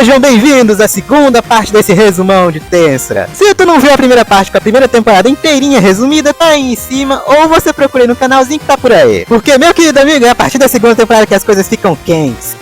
Sejam bem-vindos à segunda parte desse resumão de Tensura. Se tu não viu a primeira parte com a primeira temporada inteirinha resumida, tá aí em cima, ou você procura aí no canalzinho que tá por aí. Porque, meu querido amigo, é a partir da segunda temporada que as coisas ficam quentes.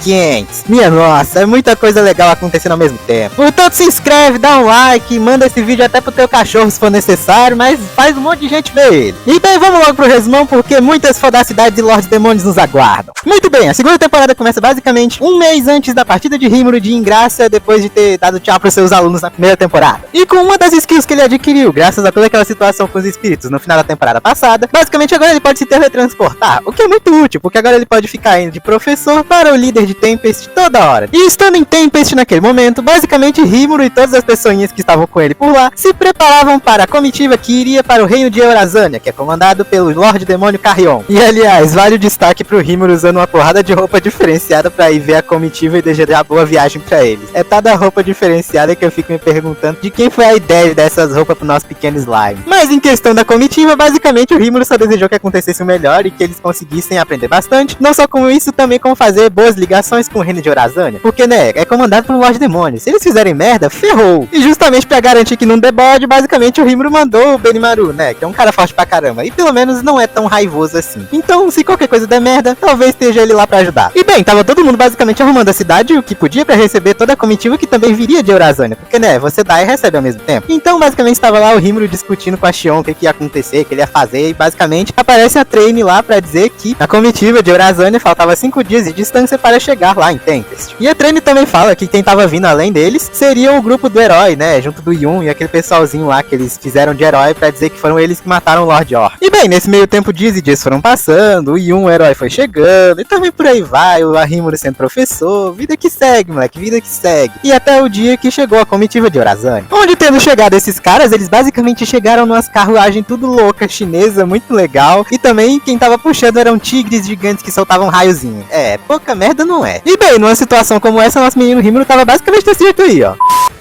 Minha nossa, é muita coisa legal acontecendo ao mesmo tempo. Portanto, se inscreve, dá um like, manda esse vídeo até pro teu cachorro se for necessário, mas faz um monte de gente ver ele. E bem, vamos logo pro resumão, porque muitas fodacidades e Lorde Demônios nos aguardam. Muito bem, a segunda temporada começa basicamente um mês antes da partida de Rimuru de Ingraça, depois de ter dado tchau pros seus alunos na primeira temporada. E com uma das skills que ele adquiriu, graças a toda aquela situação com os espíritos no final da temporada passada, basicamente agora ele pode se teletransportar, o que é muito útil, porque agora ele pode ficar indo de professor para o líder de Tempest toda hora. E estando em Tempest naquele momento, basicamente Rimuru e todas as pessoinhas que estavam com ele por lá se preparavam para a comitiva que iria para o reino de Eurazânia, que é comandado pelo Lorde Demônio Carrion. E aliás, vale o destaque pro Rimuru usando uma porrada de roupa diferenciada para ir ver a comitiva e desejar boa viagem para eles. É toda a roupa diferenciada que eu fico me perguntando de quem foi a ideia dessas roupas pro nosso pequeno slime. Mas em questão da comitiva, basicamente o Rimuru só desejou que acontecesse o melhor e que eles conseguissem aprender bastante, não só com isso, também com fazer boas ligações com o reino de Eurazânia, porque né, é comandado por um Lorde Demônio. Se eles fizerem merda, ferrou. E justamente pra garantir que não dê bode, basicamente o Rimuru mandou o Benimaru, né, que é um cara forte pra caramba, e pelo menos não é tão raivoso assim. Então, se qualquer coisa der merda, talvez esteja ele lá pra ajudar. E bem, tava todo mundo basicamente arrumando a cidade, o que podia pra receber toda a comitiva que também viria de Eurazânia, porque né, você dá e recebe ao mesmo tempo. Então, basicamente, estava lá o Rimuru discutindo com a Xion o que ia acontecer, o que ele ia fazer, e basicamente aparece a Traine lá pra dizer que a comitiva de Eurazânia faltava 5 dias de distância para chegar lá em Tempest. E a Traine também fala que quem tava vindo além deles seria o grupo do herói, né, junto do Yun e aquele pessoalzinho lá que eles fizeram de herói pra dizer que foram eles que mataram o Lord Orc. E bem, nesse meio tempo dias e dias foram passando, o Yun, o herói, foi chegando, e também por aí vai, o Rimuru sendo professor, vida que segue, moleque, vida que segue. E até o dia que chegou a comitiva de Eurazânia. Onde, tendo chegado esses caras, eles basicamente chegaram numas carruagens tudo louca, chinesa, muito legal, e também quem tava puxando eram tigres gigantes que soltavam raiozinho. É, pouca merda não é. E bem, numa situação como essa, nosso menino Rimuru tava basicamente desse jeito aí, ó.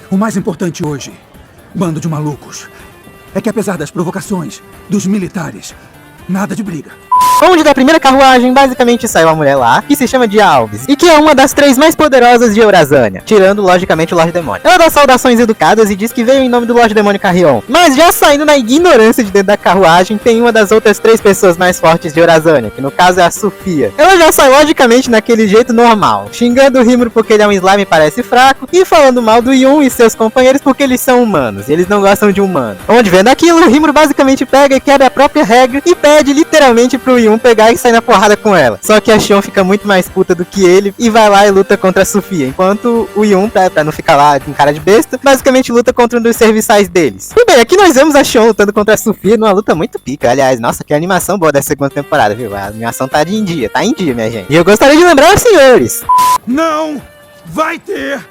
O mais importante hoje, bando de malucos, é que apesar das provocações dos militares, nada de briga. Onde da primeira carruagem basicamente saiu uma mulher lá, que se chama de Alves, e que é uma das 3 mais poderosas de Eurazânia, tirando logicamente o Lorde Demônio. Ela dá saudações educadas e diz que veio em nome do Lorde Demônio Carrion. Mas já saindo na ignorância de dentro da carruagem, tem uma das outras 3 pessoas mais fortes de Eurazânia, que no caso é a Sofia. Ela já sai logicamente naquele jeito normal, xingando o Rimuru porque ele é um slime e parece fraco, e falando mal do Yun e seus companheiros porque eles são humanos, e eles não gostam de humanos. Onde vendo aquilo, o Rimuru basicamente pega e quebra a própria regra e pede literalmente pro Yun pegar e sair na porrada com ela. Só que a Xion fica muito mais puta do que ele e vai lá e luta contra a Sofia, enquanto o Yun, pra não ficar lá com cara de besta, basicamente luta contra um dos serviçais deles. E bem, aqui nós vemos a Xion lutando contra a Sofia numa luta muito pica. Aliás, nossa, que animação boa dessa segunda temporada, viu? A animação tá em dia, minha gente. E eu gostaria de lembrar aos senhores: não vai ter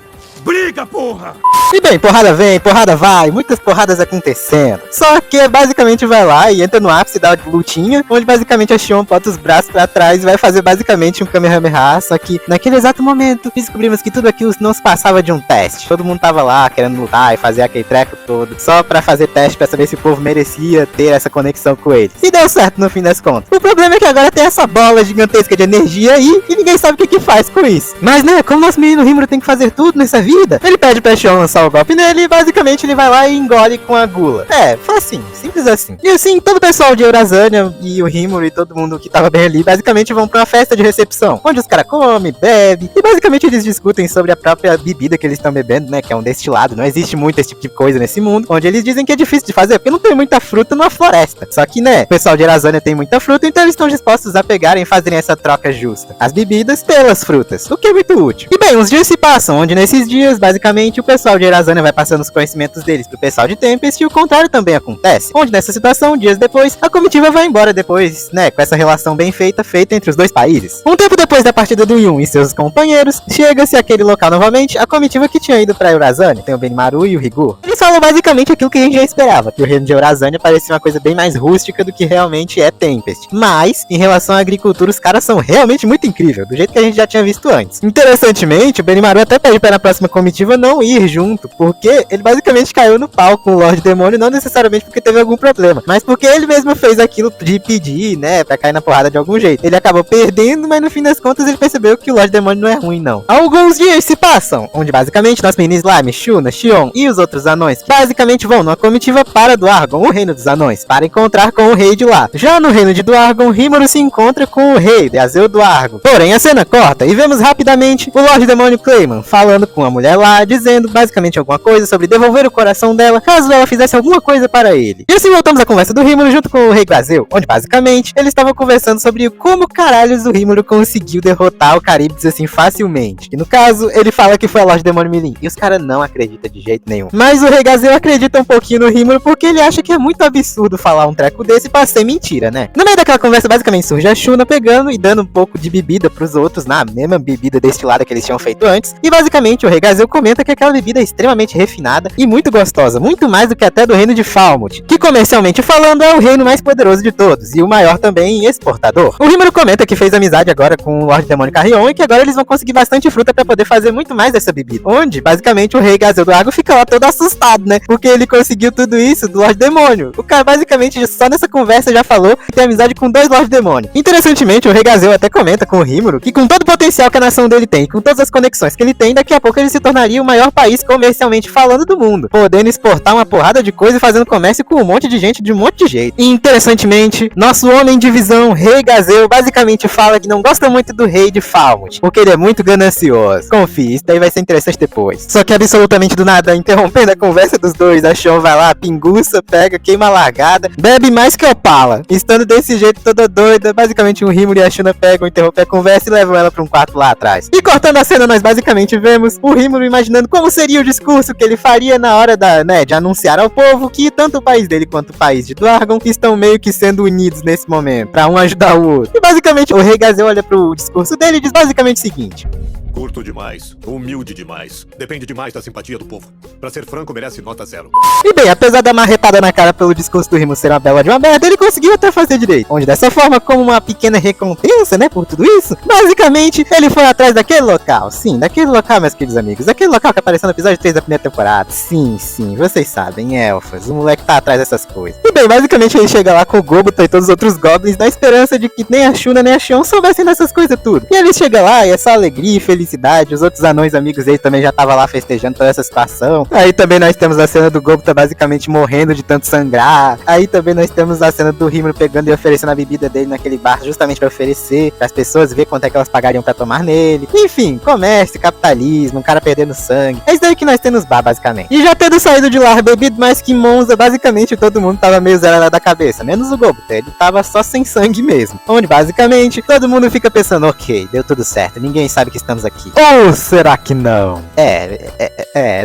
briga, porra! E bem, porrada vem, porrada vai, muitas porradas acontecendo. Só que basicamente vai lá e entra no ápice da lutinha, onde basicamente a Xion bota os braços pra trás e vai fazer basicamente um Kamehameha. Só que naquele exato momento descobrimos que tudo aquilo não se passava de um teste. Todo mundo tava lá querendo lutar e fazer aquele treco todo, só pra fazer teste pra saber se o povo merecia ter essa conexão com eles. E deu certo no fim das contas. O problema é que agora tem essa bola gigantesca de energia aí e ninguém sabe o que faz com isso. Mas né, como nosso menino Rimuru tem que fazer tudo nessa vida, ele pede pra Xion lançar o golpe nele e basicamente ele vai lá e engole com a gula. É, facinho, simples assim. E assim, todo o pessoal de Eurazânia e o Rimuru e todo mundo que tava bem ali, basicamente vão pra uma festa de recepção, onde os caras comem, bebem, e basicamente eles discutem sobre a própria bebida que eles estão bebendo, né, que é um destilado. Não existe muito esse tipo de coisa nesse mundo, onde eles dizem que é difícil de fazer, porque não tem muita fruta numa floresta. Só que, né, o pessoal de Eurazânia tem muita fruta, então eles estão dispostos a pegarem e fazerem essa troca justa. As bebidas pelas frutas, o que é muito útil. E bem, uns dias se passam, onde nesses dias, basicamente, o pessoal de Eurazânia vai passando os conhecimentos deles pro pessoal de Tempest, e o contrário também acontece, onde nessa situação, dias depois, a comitiva vai embora depois, né, com essa relação bem feita entre os dois países. Um tempo depois da partida do Yun e seus companheiros, chega-se àquele local novamente, a comitiva que tinha ido pra Eurazânia, tem o Benimaru e o Rigur. Eles falam basicamente aquilo que a gente já esperava, que o reino de Eurazânia parecia uma coisa bem mais rústica do que realmente é Tempest. Mas, em relação à agricultura, os caras são realmente muito incríveis, do jeito que a gente já tinha visto antes. Interessantemente, o Benimaru até pede para a próxima comitiva não ir junto junto, porque ele basicamente caiu no pau com o Lorde Demônio, não necessariamente porque teve algum problema, mas porque ele mesmo fez aquilo de pedir, né, pra cair na porrada de algum jeito. Ele acabou perdendo, mas no fim das contas ele percebeu que o Lorde Demônio não é ruim, não. Alguns dias se passam, onde basicamente nosso menino Slime, Shuna, Xion e os outros anões basicamente vão numa comitiva para Dwargon, o reino dos anões, para encontrar com o rei de lá. Já no reino de Dwargon, Rimuru se encontra com o rei de Azeu Dwargon. Porém, a cena corta e vemos rapidamente o Lorde Demônio Clayman falando com a mulher lá, dizendo basicamente alguma coisa sobre devolver o coração dela caso ela fizesse alguma coisa para ele. E assim voltamos à conversa do Rimuru junto com o rei Azeu, onde basicamente eles estavam conversando sobre como caralhos o Rimuru conseguiu derrotar o Charybdis assim facilmente. E no caso, ele fala que foi a Lorde Demônio Milim. E os caras não acreditam de jeito nenhum. Mas o rei Azeu acredita um pouquinho no Rimuru porque ele acha que é muito absurdo falar um treco desse pra ser mentira, né? No meio daquela conversa, basicamente surge a Shuna pegando e dando um pouco de bebida pros outros, na mesma bebida destilada que eles tinham feito antes. E basicamente o rei Azeu comenta que aquela bebida é extremamente refinada e muito gostosa, muito mais do que até do reino de Falmouth, que comercialmente falando é o reino mais poderoso de todos e o maior também exportador. O Rimuru comenta que fez amizade agora com o Lorde Demônio Carrion e que agora eles vão conseguir bastante fruta pra poder fazer muito mais dessa bebida. Onde, basicamente, o rei Azeu do Água fica lá todo assustado, né? Porque ele conseguiu tudo isso do Lorde Demônio. O cara, basicamente, só nessa conversa já falou que tem amizade com 2 Lorde Demônio. Interessantemente, o rei Azeu até comenta com o Rimuru que com todo o potencial que a nação dele tem, com todas as conexões que ele tem, daqui a pouco ele se tornaria o maior país comercialmente falando do mundo, podendo exportar uma porrada de coisa e fazendo comércio com um monte de gente de um monte de jeito. E interessantemente, nosso homem de visão, rei Azeu, basicamente fala que não gosta muito do rei de Falmouth, porque ele é muito ganancioso. Confie, isso daí vai ser interessante depois. Só que absolutamente do nada, interrompendo a conversa dos dois, a Xion vai lá, pinguça, pega, queima a largada, bebe mais que Opala. Estando desse jeito toda doida, basicamente o Rimuru e a Shuna pegam, interrompem a conversa e levam ela pra um quarto lá atrás. E cortando a cena, nós basicamente vemos o Rimuru imaginando como seria o discurso que ele faria na hora de anunciar ao povo que tanto o país dele quanto o país de Dwargon estão meio que sendo unidos nesse momento, pra um ajudar o outro. E basicamente o rei Azeu olha pro discurso dele e diz basicamente o seguinte: curto demais, humilde demais, depende demais da simpatia do povo. Pra ser franco, merece nota 0. E bem, apesar da marretada na cara pelo discurso do Rimuru ser uma bela de uma merda, ele conseguiu até fazer direito. Onde dessa forma, como uma pequena recompensa, né, por tudo isso, basicamente, ele foi atrás daquele local. Sim, daquele local, meus queridos amigos. Daquele local que apareceu no episódio 3 da primeira temporada. Sim, vocês sabem, elfas. O moleque tá atrás dessas coisas. E bem, basicamente ele chega lá com o Gobota e todos os outros goblins na esperança de que nem a Shuna nem a Xion soubessem dessas coisas tudo. E ele chega lá e é só alegria e felicidade. Os outros anões amigos dele também já estavam lá festejando toda essa situação. Aí também nós temos a cena do Gobota basicamente morrendo de tanto sangrar. Aí também nós temos a cena do Rimuru pegando e oferecendo a bebida dele naquele bar justamente pra oferecer, para as pessoas ver quanto é que elas pagariam pra tomar nele. Enfim, comércio, capitalismo, um cara perdendo sangue. É isso daí que nós temos bar, basicamente. E já tendo saído de lá bebido mais que Monza, basicamente todo mundo tava meio zerado da cabeça, menos o Gobota. Ele tava só sem sangue mesmo. Onde basicamente todo mundo fica pensando, ok, deu tudo certo, ninguém sabe que estamos aqui. Ou será que não?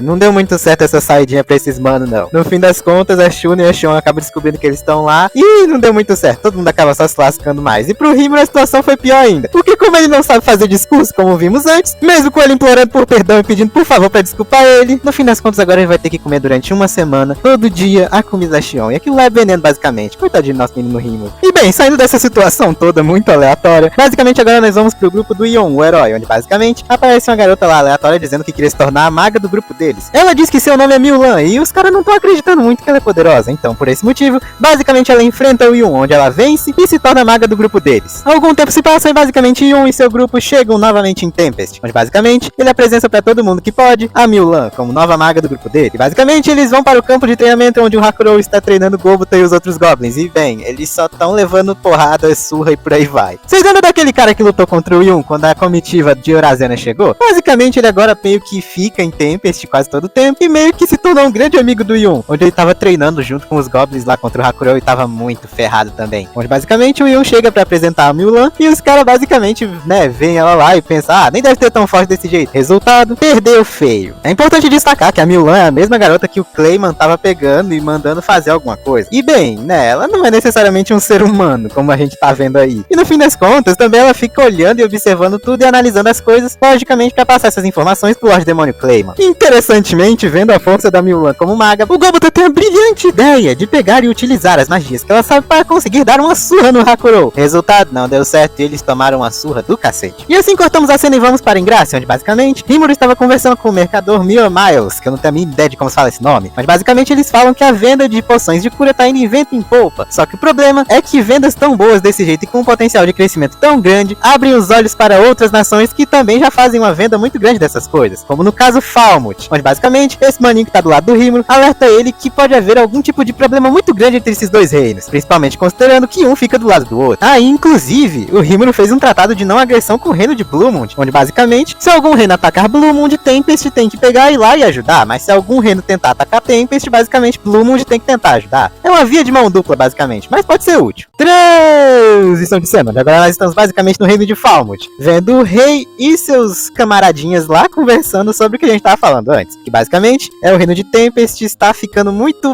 Não deu muito certo essa saidinha pra esses manos, não. No fim das contas, a Shuna e a Xion acabam descobrindo que eles estão lá e não deu muito certo. Todo mundo acaba só se lascando mais. E pro Rimuru a situação foi pior ainda. Porque como ele não sabe fazer discurso, como vimos antes, mesmo com ele implorando por perdão e pedindo por favor pra desculpar ele, no fim das contas agora ele vai ter que comer durante uma semana, todo dia, a comida da Xion. E aquilo lá é veneno, basicamente. Coitadinho do nosso menino Rimuru. E bem, saindo dessa situação toda muito aleatória, basicamente agora nós vamos pro grupo do Yon, o herói, onde basicamente aparece uma garota lá aleatória dizendo que queria se tornar a maga do grupo deles. Ela diz que seu nome é Milan e os caras não estão acreditando muito que ela é poderosa. Então, por esse motivo, basicamente ela enfrenta o Yon, onde ela vence e se torna a maga do grupo deles. Algum tempo se passa e basicamente Yon e seu grupo chegam novamente em Tempest, onde basicamente ele apresenta pra todo mundo que pode a Milan como nova maga do grupo dele. E basicamente eles vão para o campo de treinamento onde o Hakurou está treinando o Gobota e os outros goblins. E bem, eles só estão levando porrada, surra e por aí vai. Vocês lembram daquele cara que lutou contra o Yon quando a comitiva de Eurazena chegou? Basicamente ele agora meio que fica em Tempest quase todo o tempo e meio que se tornou um grande amigo do Yon, onde ele tava treinando junto com os goblins lá contra o Hakurou e tava muito ferrado também. Onde basicamente o Yon chega pra apresentar a Milan e os caras basicamente, né, veem ela lá e pensam, nem deve ter tão forte desse jeito. Resultado, perdeu feio. É importante destacar que a Milan é a mesma garota que o Clayman tava pegando e mandando fazer alguma coisa. E bem, né, ela não é necessariamente um ser humano, como a gente tá vendo aí. E no fim das contas, também ela fica olhando e observando tudo e analisando as coisas, logicamente pra passar essas informações pro Lorde Demônio Clayman. Interessantemente, vendo a força da Milan como maga, o Gobota tem a brilhante ideia de pegar e utilizar as magias que ela sabe para conseguir dar uma surra no Hakurou. Resultado, não deu certo e eles tomaram uma surra burra do cacete. E assim cortamos a cena e vamos para Ingrácia, onde basicamente Rimuru estava conversando com o mercador Mio Miles, que eu não tenho a mínima ideia de como se fala esse nome, mas basicamente eles falam que a venda de poções de cura tá indo em vento em polpa. Só que o problema é que vendas tão boas desse jeito e com um potencial de crescimento tão grande abrem os olhos para outras nações que também já fazem uma venda muito grande dessas coisas, como no caso Falmouth, onde basicamente esse maninho que tá do lado do Rimuru alerta ele que pode haver algum tipo de problema muito grande entre esses dois reinos, principalmente considerando que um fica do lado do outro. Aí, inclusive, o Rimuru fez um tratado de não agressão com o reino de Bluemond, onde basicamente, se algum reino atacar Bluemond, Tempest tem que pegar e ir lá e ajudar, mas se algum reino tentar atacar Tempest, basicamente Bluemond tem que tentar ajudar. É uma via de mão dupla, basicamente, mas pode ser útil. Transição de cena. Agora nós estamos basicamente no reino de Falmouth, vendo o rei e seus camaradinhas lá conversando sobre o que a gente tava falando antes, que basicamente é o reino de Tempest está ficando muito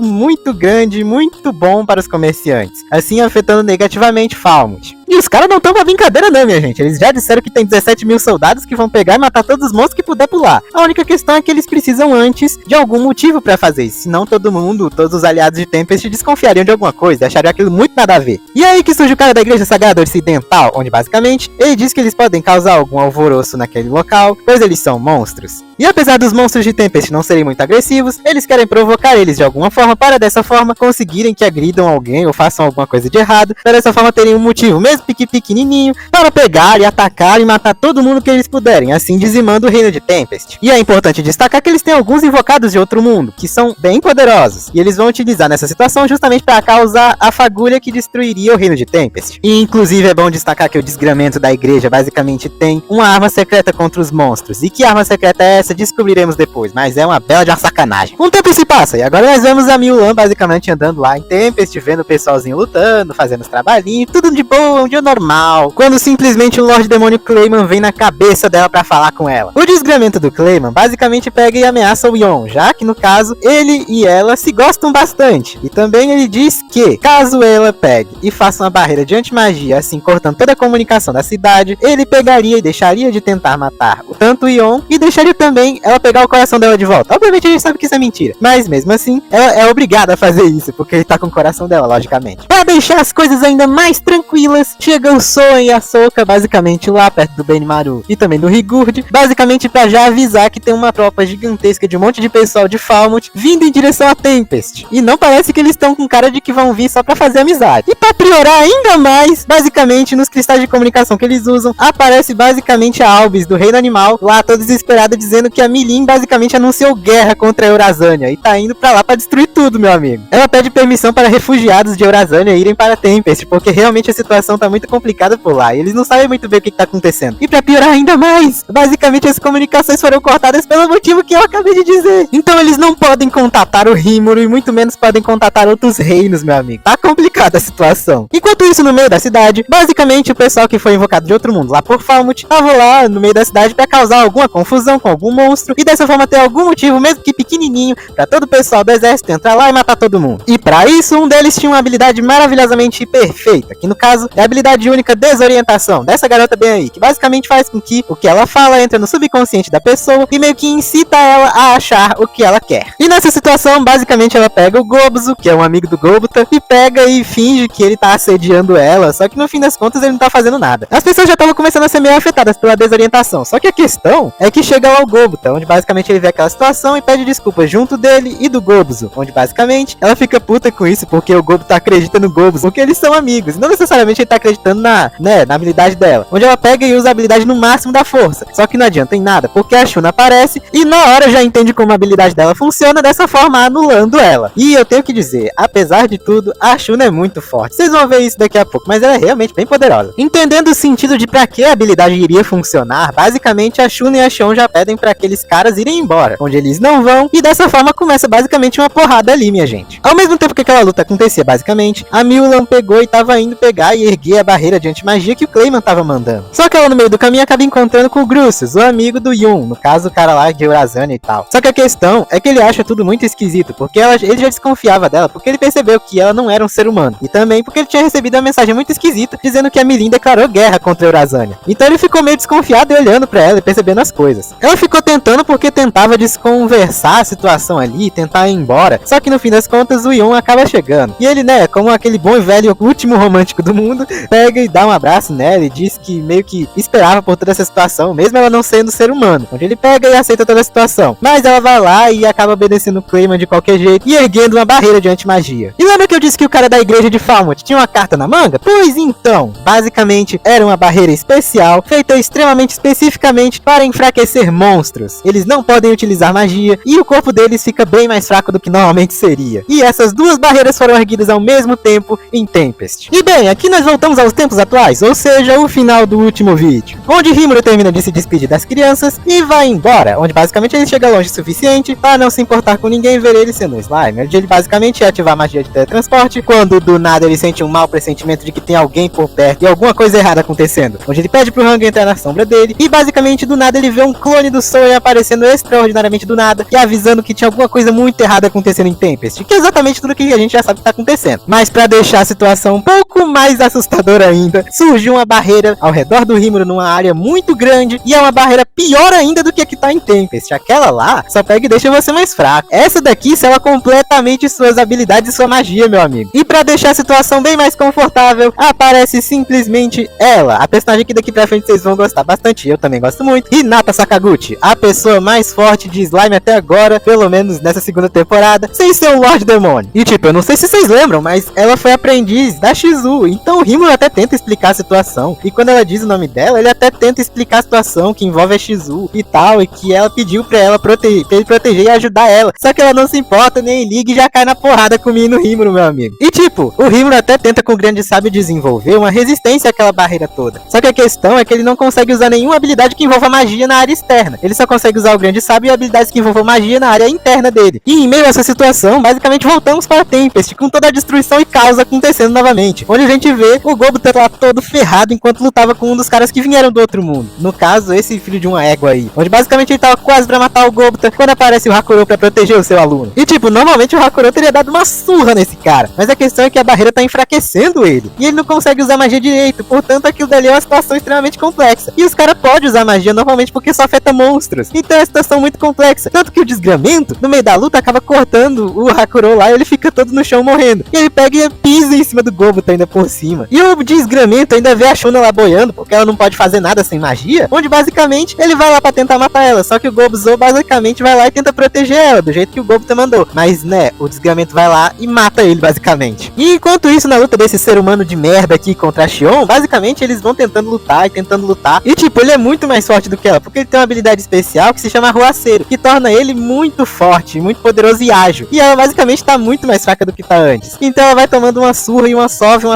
grande, muito bom para os comerciantes, assim afetando negativamente Falmouth. E os caras não estão pra brincadeira não, minha gente. Eles já disseram que tem 17 mil soldados que vão pegar e matar todos os monstros que puder pular. A única questão é que eles precisam antes de algum motivo pra fazer isso. Senão todo mundo, todos os aliados de Tempest desconfiariam de alguma coisa, achariam aquilo muito nada a ver. E aí que surge o cara da Igreja Sagrada Ocidental, onde basicamente ele diz que eles podem causar algum alvoroço naquele local, pois eles são monstros. E apesar dos monstros de Tempest não serem muito agressivos, eles querem provocar eles de alguma forma para dessa forma conseguirem que agridam alguém ou façam alguma coisa de errado, para dessa forma terem um motivo, mesmo pequenininho, para pegar e atacar e matar todo mundo que eles puderem, assim dizimando o reino de Tempest. E é importante destacar que eles têm alguns invocados de outro mundo, que são bem poderosos, e eles vão utilizar nessa situação justamente para causar a fagulha que destruiria o reino de Tempest. E inclusive é bom destacar que o desgramento da igreja basicamente tem uma arma secreta contra os monstros, e que arma secreta é essa descobriremos depois, mas é uma bela de uma sacanagem. Um tempo se passa, e agora nós vemos a Milan basicamente andando lá em Tempest, vendo o pessoalzinho lutando, fazendo os trabalhinhos, tudo de boa, um dia normal, quando simplesmente o Lorde Demônio Clayman vem na cabeça dela pra falar com ela. O desgramento do Clayman basicamente pega e ameaça o Yon, já que no caso, ele e ela se gostam bastante, e também ele diz que, caso ela pegue e faça uma barreira de antimagia, assim cortando toda a comunicação da cidade, ele pegaria e deixaria de tentar matar tanto o Yon, e deixaria também ela pegar o coração dela de volta. Obviamente a gente sabe que isso é mentira, mas mesmo assim, ela é obrigada a fazer isso, porque ele tá com o coração dela, logicamente. Pra deixar as coisas ainda mais tranquilas, chega o Soen e a Sokka basicamente lá perto do Benimaru e também do Rigurd, basicamente pra já avisar que tem uma tropa gigantesca de um monte de pessoal de Falmouth vindo em direção a Tempest, e não parece que eles estão com cara de que vão vir só pra fazer amizade. E pra piorar ainda mais, basicamente nos cristais de comunicação que eles usam, aparece basicamente a Albis do Reino Animal, lá toda desesperada dizendo que a Milin basicamente anunciou guerra contra a Eurasânia e tá indo pra lá pra destruir tudo, meu amigo. Ela pede permissão para refugiados de Eurasânia irem para Tempest, porque realmente a situação tá muito complicada por lá e eles não sabem muito bem o que tá acontecendo. E pra piorar ainda mais, basicamente as comunicações foram cortadas pelo motivo que eu acabei de dizer. Então eles não podem contatar o Rimuru e muito menos podem contatar outros reinos, meu amigo. Tá complicada a situação. Enquanto isso, no meio da cidade, basicamente o pessoal que foi invocado de outro mundo lá por Falmouth tava lá no meio da cidade pra causar alguma confusão com algum monstro e dessa forma ter algum motivo, mesmo que pequenininho, pra todo o pessoal do exército entrar lá e matar todo mundo. E pra isso, um deles tinha uma habilidade maravilhosamente perfeita, que no caso é a habilidade única Desorientação, dessa garota bem aí, que basicamente faz com que o que ela fala entra no subconsciente da pessoa e meio que incita ela a achar o que ela quer. E nessa situação, basicamente ela pega o Gobzo, que é um amigo do Gobota, e pega e finge que ele tá assediando ela, só que no fim das contas ele não tá fazendo nada. As pessoas já estavam começando a ser meio afetadas pela desorientação, só que a questão é que chega lá o Gobota, onde basicamente ele vê aquela situação e pede desculpas junto dele e do Gobzo, onde basicamente ela fica puta com isso porque o Gobota acredita no Gobzo, porque eles são amigos, e não necessariamente ele tá acreditando na habilidade dela, onde ela pega e usa a habilidade no máximo da força, só que não adianta em nada, porque a Shuna aparece e na hora já entende como a habilidade dela funciona, dessa forma anulando ela. E eu tenho que dizer, apesar de tudo, a Shuna é muito forte, vocês vão ver isso daqui a pouco, mas ela é realmente bem poderosa. Entendendo o sentido de pra que a habilidade iria funcionar, basicamente a Shuna e a Shon já pedem pra aqueles caras irem embora, onde eles não vão, e dessa forma começa basicamente uma porrada ali, minha gente. Ao mesmo tempo que aquela luta acontecia, basicamente, a Milan pegou e tava indo pegar e erguer a barreira de antimagia que o Clayman tava mandando. Só que ela no meio do caminho acaba encontrando com o Grucius, o amigo do Yun, no caso o cara lá de Eurasânia e tal. Só que a questão é que ele acha tudo muito esquisito, porque ele já desconfiava dela, porque ele percebeu que ela não era um ser humano, e também porque ele tinha recebido uma mensagem muito esquisita, dizendo que a Milin declarou guerra contra a Eurasânia. Então ele ficou meio desconfiado e olhando pra ela e percebendo as coisas. Ela ficou tentando porque tentava desconversar a situação ali, tentar ir embora, só que no fim das contas o Yun acaba chegando. E ele, como aquele bom e velho último romântico do mundo, pega e dá um abraço nela e diz que meio que esperava por toda essa situação, mesmo ela não sendo ser humano, onde ele pega e aceita toda a situação. Mas ela vai lá e acaba obedecendo o Clayman de qualquer jeito e erguendo uma barreira de antimagia. E lembra que eu disse que o cara da igreja de Falmouth tinha uma carta na manga? Pois então, basicamente era uma barreira especial, feita extremamente especificamente para enfraquecer monstros. Eles não podem utilizar magia e o corpo deles fica bem mais fraco do que normalmente seria. E essas duas barreiras foram erguidas ao mesmo tempo em Tempest. E bem, aqui nós voltamos aos tempos atuais, ou seja, o final do último vídeo, onde Rimuru termina de se despedir das crianças e vai embora, onde basicamente ele chega longe o suficiente para não se importar com ninguém e ver ele sendo um slime, onde ele basicamente ia ativar a magia de teletransporte, quando do nada ele sente um mau pressentimento de que tem alguém por perto e alguma coisa errada acontecendo, onde ele pede pro Hang entrar na sombra dele e basicamente do nada ele vê um clone do Soen aparecendo extraordinariamente do nada e avisando que tinha alguma coisa muito errada acontecendo em Tempest, que é exatamente tudo que a gente já sabe que tá acontecendo. Mas pra deixar a situação um pouco mais assustadora ainda, surgiu uma barreira ao redor do Rimuru numa área muito grande e é uma barreira pior ainda do que a que tá em Tempest. Aquela lá só pega e deixa você mais fraco. Essa daqui sela completamente suas habilidades e sua magia, meu amigo. E pra deixar a situação bem mais confortável, aparece simplesmente ela, a personagem que daqui pra frente vocês vão gostar bastante, eu também gosto muito, Hinata Sakaguchi, a pessoa mais forte de slime até agora, pelo menos nessa segunda temporada, sem ser um Lorde Demônio. E tipo, eu não sei se vocês lembram, mas ela foi aprendiz da Shizu, então o Rimuru até tenta explicar a situação, e quando ela diz o nome dela, ele até tenta explicar a situação que envolve a Shizu e tal, e que ela pediu pra ela pra ele proteger e ajudar ela, só que ela não se importa, nem liga e já cai na porrada com o menino Rimuru, meu amigo. E tipo, o Rimuru até tenta com o grande sábio desenvolver uma resistência àquela barreira toda, só que a questão é que ele não consegue usar nenhuma habilidade que envolva magia na área externa, ele só consegue usar o grande sábio e habilidades que envolvam magia na área interna dele. E em meio a essa situação, basicamente voltamos para Tempest, com toda a destruição e caos acontecendo novamente, onde a gente vê o Gobita lá todo ferrado enquanto lutava com um dos caras que vieram do outro mundo, no caso, esse filho de uma égua aí, onde basicamente ele tava quase pra matar o Gobita, quando aparece o Hakurou pra proteger o seu aluno. E tipo, normalmente o Hakurou teria dado uma surra nesse cara, mas a questão é que a barreira tá enfraquecendo ele, e ele não consegue usar magia direito, portanto aquilo dali é uma situação extremamente complexa. E os caras podem usar magia normalmente porque só afeta monstros, então é uma situação muito complexa, tanto que o desgramento, no meio da luta, acaba cortando o Hakurou lá e ele fica todo no chão morrendo. E ele pega e pisa em cima do Gobita ainda por cima. E o desgramento ainda vê a Shuna lá boiando, porque ela não pode fazer nada sem magia, onde basicamente ele vai lá pra tentar matar ela, só que o Gobuzou basicamente vai lá e tenta proteger ela, do jeito que o Gobita mandou. Mas né, o desgramento vai lá e mata ele basicamente. E enquanto isso, na luta desse ser humano de merda aqui contra a Xion, basicamente eles vão tentando lutar e tentando lutar. E tipo, ele é muito mais forte do que ela, porque ele tem uma habilidade especial que se chama Arruaceiro, que torna ele muito forte, muito poderoso e ágil. E ela basicamente tá muito mais fraca do que tá antes. Então ela vai tomando uma surra e uma sova,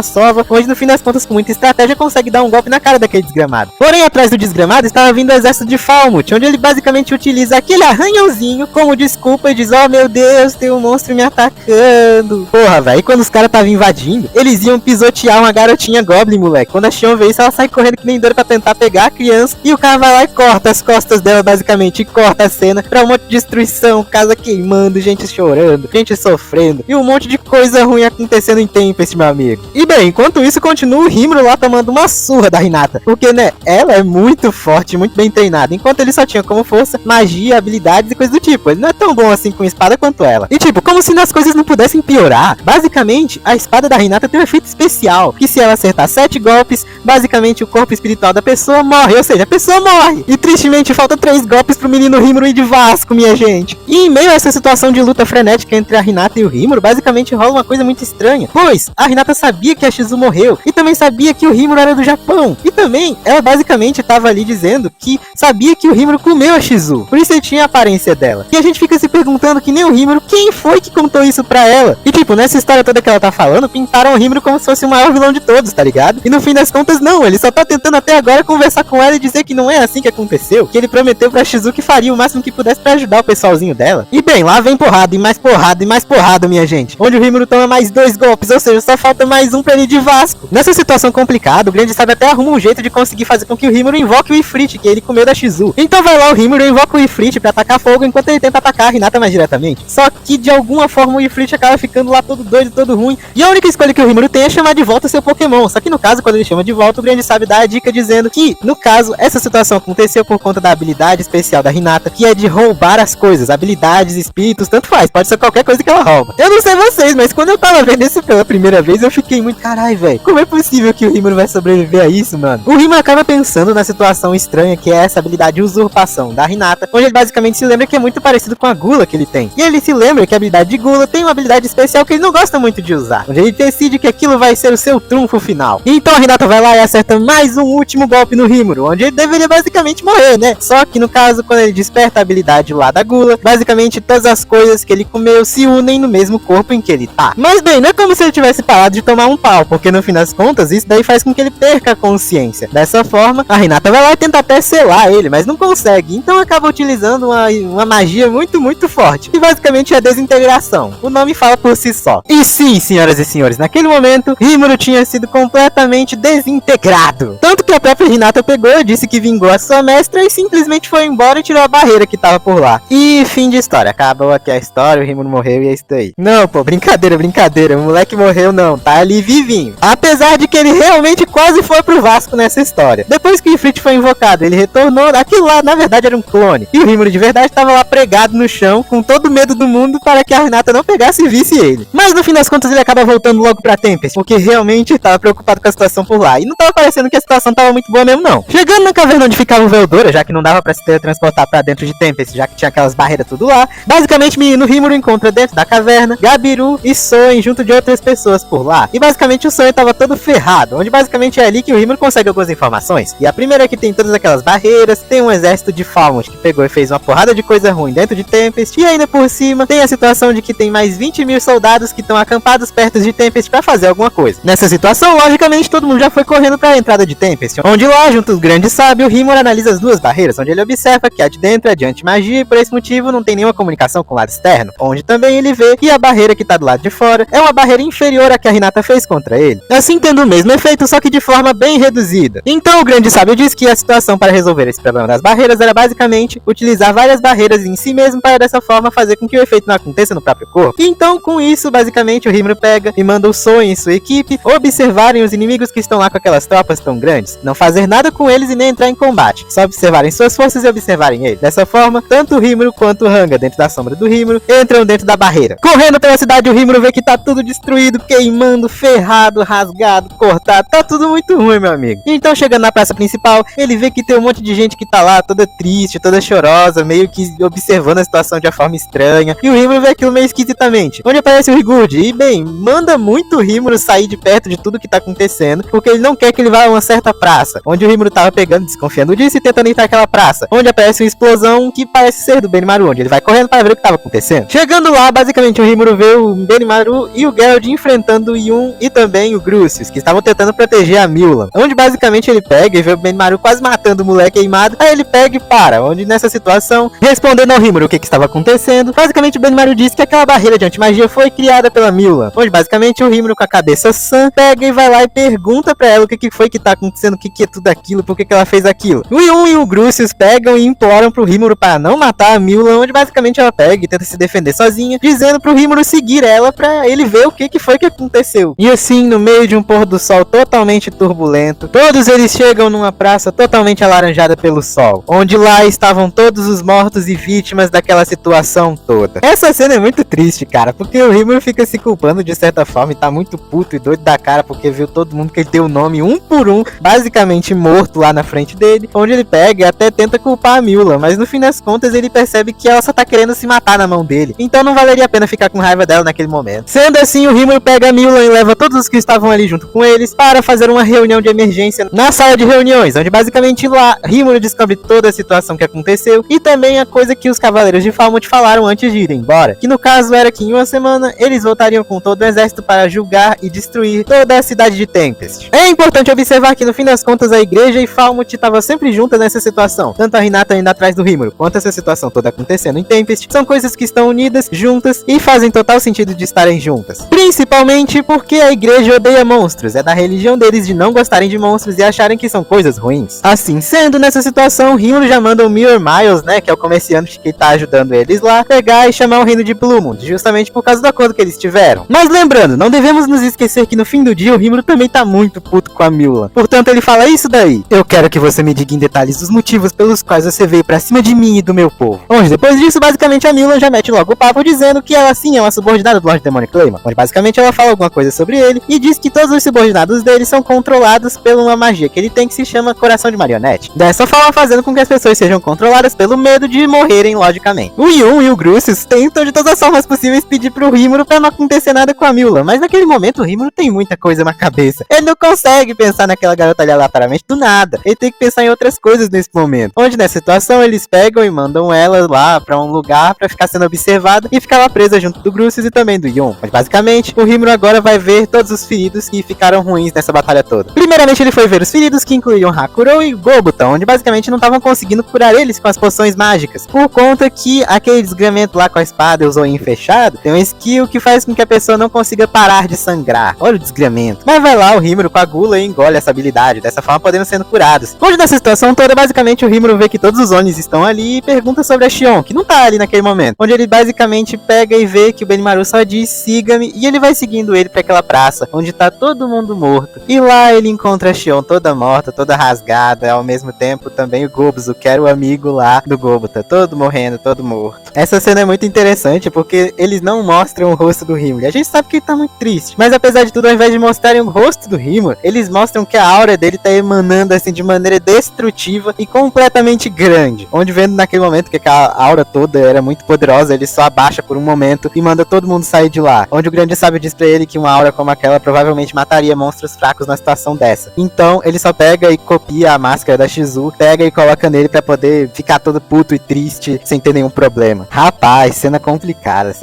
onde no fim das contas, com muita estratégia, consegue dar um golpe na cara daquele desgramado. Porém, atrás do desgramado estava vindo o exército de Falmouth, onde ele basicamente utiliza aquele arranhãozinho como desculpa e diz: oh meu Deus, tem um monstro me atacando. Porra, velho, e quando os caras estavam invadindo, eles iam pisotear uma garotinha Goblin, moleque. Quando a Xion vê isso, ela sai correndo que nem doida pra tentar pegar a criança, e o cara vai lá e corta as costas dela basicamente, e corta a cena pra um monte de destruição, casa queimando, gente chorando, gente sofrendo, e um monte de coisa ruim acontecendo em Tempest, meu amigo. E bem, enquanto isso, continua o Rimuru lá tomando uma surra da Hinata, porque né, ela é muito forte, muito bem treinada, enquanto ele só tinha como força, magia, habilidades e coisas do tipo. Ele não é tão bom assim com espada quanto ela. E tipo, como se as coisas não pudessem piorar, basicamente, a espada da Hinata tem um efeito especial, que se ela acertar 7 golpes, basicamente o corpo espiritual da pessoa morre, ou seja, a pessoa morre. E tristemente falta 3 golpes pro menino Rimuru ir de Vasco, minha gente. E em meio a essa situação de luta frenética entre a Hinata e o Rimuru, basicamente rola uma coisa muito estranha, pois a Hinata sabia que a Shizu morreu, e também sabia que o Rimuru era do Japão, e também ela basicamente estava ali dizendo que sabia que o Rimuru comeu a Shizu, por isso ele tinha a aparência dela. E a gente fica se perguntando, que nem o Rimuru, quem foi que contou isso pra ela? E tipo, nessa história toda que ela tá falando, pintaram o Rimuru como se fosse o maior vilão de todos, tá ligado? E no fim das contas não, ele só tá tentando até agora conversar com ela e dizer que não é assim que aconteceu, que ele prometeu pra Shizu que faria o máximo que pudesse pra ajudar o pessoalzinho dela. E bem, lá vem porrada, e mais porrada, e mais porrada, minha gente, onde o Rimuru toma mais 2 golpes, ou seja, só falta mais um pra ele de Vasco. Nessa situação complicada, o grande sábio até arruma um jeito de conseguir fazer com que o Rimuru invoque o Ifrit, que ele comeu da Shizu. Então vai lá o Rimuru e invoca o Ifrit pra atacar fogo, enquanto ele tenta atacar a Hinata mais diretamente. Só que de alguma forma o Ifrit acaba ficando lá todo doido, todo ruim, e a única escolha que o Rimuru tem é chamar de volta seu Pokémon. Só que no caso, quando ele chama de volta, o grande sábio dá a dica dizendo que, no caso, essa situação aconteceu possível por conta da habilidade especial da Hinata, que é de roubar as coisas, habilidades, espíritos, tanto faz, pode ser qualquer coisa que ela rouba. Eu não sei vocês, mas quando eu tava vendo isso pela primeira vez, eu fiquei muito, carai, velho, como é possível que o Rimuru vai sobreviver a isso, mano? O Rimuru acaba pensando na situação estranha que é essa habilidade de usurpação da Hinata, onde ele basicamente se lembra que é muito parecido com a Gula que ele tem. E ele se lembra que a habilidade de Gula tem uma habilidade especial que ele não gosta muito de usar, onde ele decide que aquilo vai ser o seu trunfo final. Então a Hinata vai lá e acerta mais um último golpe no Rimuru, onde ele deveria basicamente morrer, né? Só que no caso, quando ele desperta a habilidade lá da Gula, basicamente todas as coisas que ele comeu se unem no mesmo corpo em que ele tá. Mas bem, não é como se ele tivesse parado de tomar um pau, porque no fim das contas, isso daí faz com que ele perca a consciência. Dessa forma, a Hinata vai lá e tenta até selar ele, mas não consegue. Então acaba utilizando uma magia muito forte, que basicamente é a desintegração. O nome fala por si só. E sim, senhoras e senhores, naquele momento, Rimuru tinha sido completamente desintegrado. Tanto que a própria Hinata pegou, disse que vingou a sua mestra e simplesmente foi embora e tirou a barreira que tava por lá. E fim de história. Acabou aqui a história, o Rimuru morreu e é isso aí. Não, pô, brincadeira. O moleque morreu não, tá ali vivinho. Apesar de que ele realmente quase foi pro Vasco nessa história. Depois que o Ifrit foi invocado, ele retornou. Aquilo lá, na verdade, era um clone. E o Rimuru de verdade tava lá pregado no chão, com todo o medo do mundo para que a Hinata não pegasse e visse ele. Mas no fim das contas ele acaba voltando logo pra Tempest, porque realmente tava preocupado com a situação por lá. E não tava parecendo que a situação tava muito boa mesmo não. Chegando na caverna onde ficava o Veldora, já que não dava pra se teletransportar pra dentro de Tempest, já que tinha aquelas barreiras tudo lá, basicamente o menino Rimuru encontra dentro da caverna Gabiru e Soen junto de outras pessoas por lá. E basicamente o Soen tava todo ferrado, onde basicamente é ali que o Rimuru consegue algumas informações. E a primeira é que tem todas aquelas barreiras, tem um exército de Falmouth que pegou e fez uma porrada de coisa ruim dentro de Tempest, e ainda por cima tem a situação de que tem mais 20 mil soldados que estão acampados perto de Tempest pra fazer alguma coisa. Nessa situação, logicamente, todo mundo já foi correndo pra entrada de Tempest, onde lá, junto aos grandes sábios, o Rimuru analisa as duas barreiras, onde ele observa que a de dentro é de anti-magia e por esse motivo não tem nenhuma comunicação com o lado externo, onde também ele vê que a barreira que tá do lado de fora é uma barreira inferior à que a Hinata fez contra ele, assim tendo o mesmo efeito, só que de forma bem reduzida. Então o grande sábio diz que a situação para resolver esse problema das barreiras era basicamente utilizar várias barreiras em si mesmo para dessa forma fazer com que o efeito não aconteça no próprio corpo. Então com isso, basicamente o Rimuru pega e manda o Soen e sua equipe observarem os inimigos que estão lá com aquelas tropas tão grandes, não fazer nada com eles e nem entrar em combate, só observarem suas forças e observarem ele. Dessa forma, tanto o Rimuru quanto o Hanga, dentro da sombra do Rimuru, entram dentro da barreira. Correndo pela cidade, o Rimuru vê que tá tudo destruído, queimando, ferrado, rasgado, cortado, tá tudo muito ruim, meu amigo. Então chegando na praça principal, ele vê que tem um monte de gente que tá lá, toda triste, toda chorosa, meio que observando a situação de uma forma estranha, e o Rimuru vê aquilo meio esquisitamente, onde aparece o Higurd, e bem, manda muito o Rimuru sair de perto de tudo que tá acontecendo, porque ele não quer que ele vá a uma certa praça, onde o Rimuru tava pegando, desconfiando disso e tentando entrar naquela praça, onde aparece uma explosão que parece ser do Benimaru, onde ele vai correndo para ver o que tava acontecendo. Chegando lá, basicamente o Rimuru vê o Benimaru e o Geralt enfrentando o Yun e também o Grucius, que estavam tentando proteger a Mulan, onde basicamente ele pega e vê o Benimaru quase matando o moleque queimado, aí ele pega e para, onde nessa situação, respondendo ao Rimuru o que estava acontecendo, basicamente o Benimaru diz que aquela barreira de antimagia foi criada pela Mulan, onde basicamente o Rimuru com a cabeça sã, pega e vai lá e pergunta pra ela o que foi que tá acontecendo, o que é tudo aquilo, por que ela fez aquilo. O Yun e o Grucius pegam e imploram pro Rimuru para não matar a Mulan, onde basicamente ela pega e tenta se defender sozinha, dizendo pro Rimuru seguir ela pra ele ver o que foi que aconteceu. E assim, no meio de um pôr do sol totalmente turbulento, todos eles chegam numa praça totalmente alaranjada pelo sol, onde lá estavam todos os mortos e vítimas daquela situação toda. Essa cena é muito triste, cara, porque o Rimuru fica se culpando de certa forma e tá muito puto e doido da cara porque viu todo mundo que ele deu o nome um por um, basicamente morto lá na frente dele, onde ele pega e até tenta culpar a Mulan, mas no fim das contas ele percebe que ela só tá querendo se matar na mão dele, então não valeria a pena ficar com raiva dela naquele momento. Sendo assim, o Rimuru pega a Mulan e leva todos os que estavam ali junto com eles para fazer uma reunião de emergência na sala de reuniões, onde basicamente lá Rimuru descobre toda a situação que aconteceu e também a coisa que os cavaleiros de Falmouth falaram antes de ir embora, que no caso era que em uma semana eles voltariam com todo o exército para julgar e destruir toda a cidade de Tempest. É importante observar que no fim das contas a igreja e Falmouth estavam sempre juntas nessa situação, tanto a Hinata indo atrás do Rimuru, quanto essa situação toda acontecendo em Tempest, são coisas que estão unidas, juntas e fazem total sentido de estarem juntas. Principalmente porque a igreja odeia monstros, é da religião deles de não gostarem de monstros e acharem que são coisas ruins. Assim sendo, nessa situação, Rimuru já manda o Mirror Miles, né, que é o comerciante que tá ajudando eles lá, pegar e chamar o reino de Blumund, justamente por causa do acordo que eles tiveram. Mas lembrando, não devemos nos esquecer que no fim do dia o Rimuru também tá muito puto com a Mulan. Portanto, ele fala isso daí. Eu quero que você me diga em detalhes detalhes dos motivos pelos quais você veio pra cima de mim e do meu povo. Onde depois disso, basicamente a Mulan já mete logo o papo dizendo que ela sim é uma subordinada do Lorde Demônio Clayman. Onde basicamente ela fala alguma coisa sobre ele e diz que todos os subordinados dele são controlados por uma magia que ele tem que se chama Coração de Marionete. Dessa forma fazendo com que as pessoas sejam controladas pelo medo de morrerem logicamente. O Yun e o Grucius tentam de todas as formas possíveis pedir pro Rimuru pra não acontecer nada com a Mulan, mas naquele momento o Rimuru tem muita coisa na cabeça. Ele não consegue pensar naquela garota ali aleatoriamente do nada. Ele tem que pensar em outras coisas nesse momento. Onde nessa situação eles pegam e mandam ela lá pra um lugar pra ficar sendo observada e ficar lá presa junto do Grucius e também do Yun. Mas basicamente o Rimuru agora vai ver todos os feridos que ficaram ruins nessa batalha toda. Primeiramente ele foi ver os feridos que incluíam Hakurou e Gobuta, onde basicamente não estavam conseguindo curar eles com as poções mágicas, por conta que aquele desgramento lá com a espada e o zoinho fechado tem um skill que faz com que a pessoa não consiga parar de sangrar. Olha o desgramento. Mas vai lá o Rimuru com a gula e engole essa habilidade, dessa forma podendo sendo curados. Onde nessa situação toda, basicamente o Rimuru vê que todos os Onis estão ali e pergunta sobre a Xion, que não tá ali naquele momento. Onde ele basicamente pega e vê que o Benimaru só diz siga-me, e ele vai seguindo ele pra aquela praça, onde tá todo mundo morto. E lá ele encontra a Xion toda morta, toda rasgada, ao mesmo tempo também o Gobuzu, que era o amigo lá do Gobuta, todo morrendo, todo morto. Essa cena é muito interessante porque eles não mostram o rosto do Rimuru. A gente sabe que ele tá muito triste, mas apesar de tudo, ao invés de mostrarem o rosto do Rimuru, eles mostram que a aura dele tá emanando assim de maneira destrutiva e completamente grande. Onde vendo naquele momento que a aura toda era muito poderosa, ele só abaixa por um momento e manda todo mundo sair de lá. Onde o grande sábio diz pra ele que uma aura como aquela provavelmente mataria monstros fracos na situação dessa. Então ele só pega e copia a máscara da Shizu, pega e coloca nele pra poder ficar todo puto e triste sem ter nenhum problema. Rapaz, cena complicada,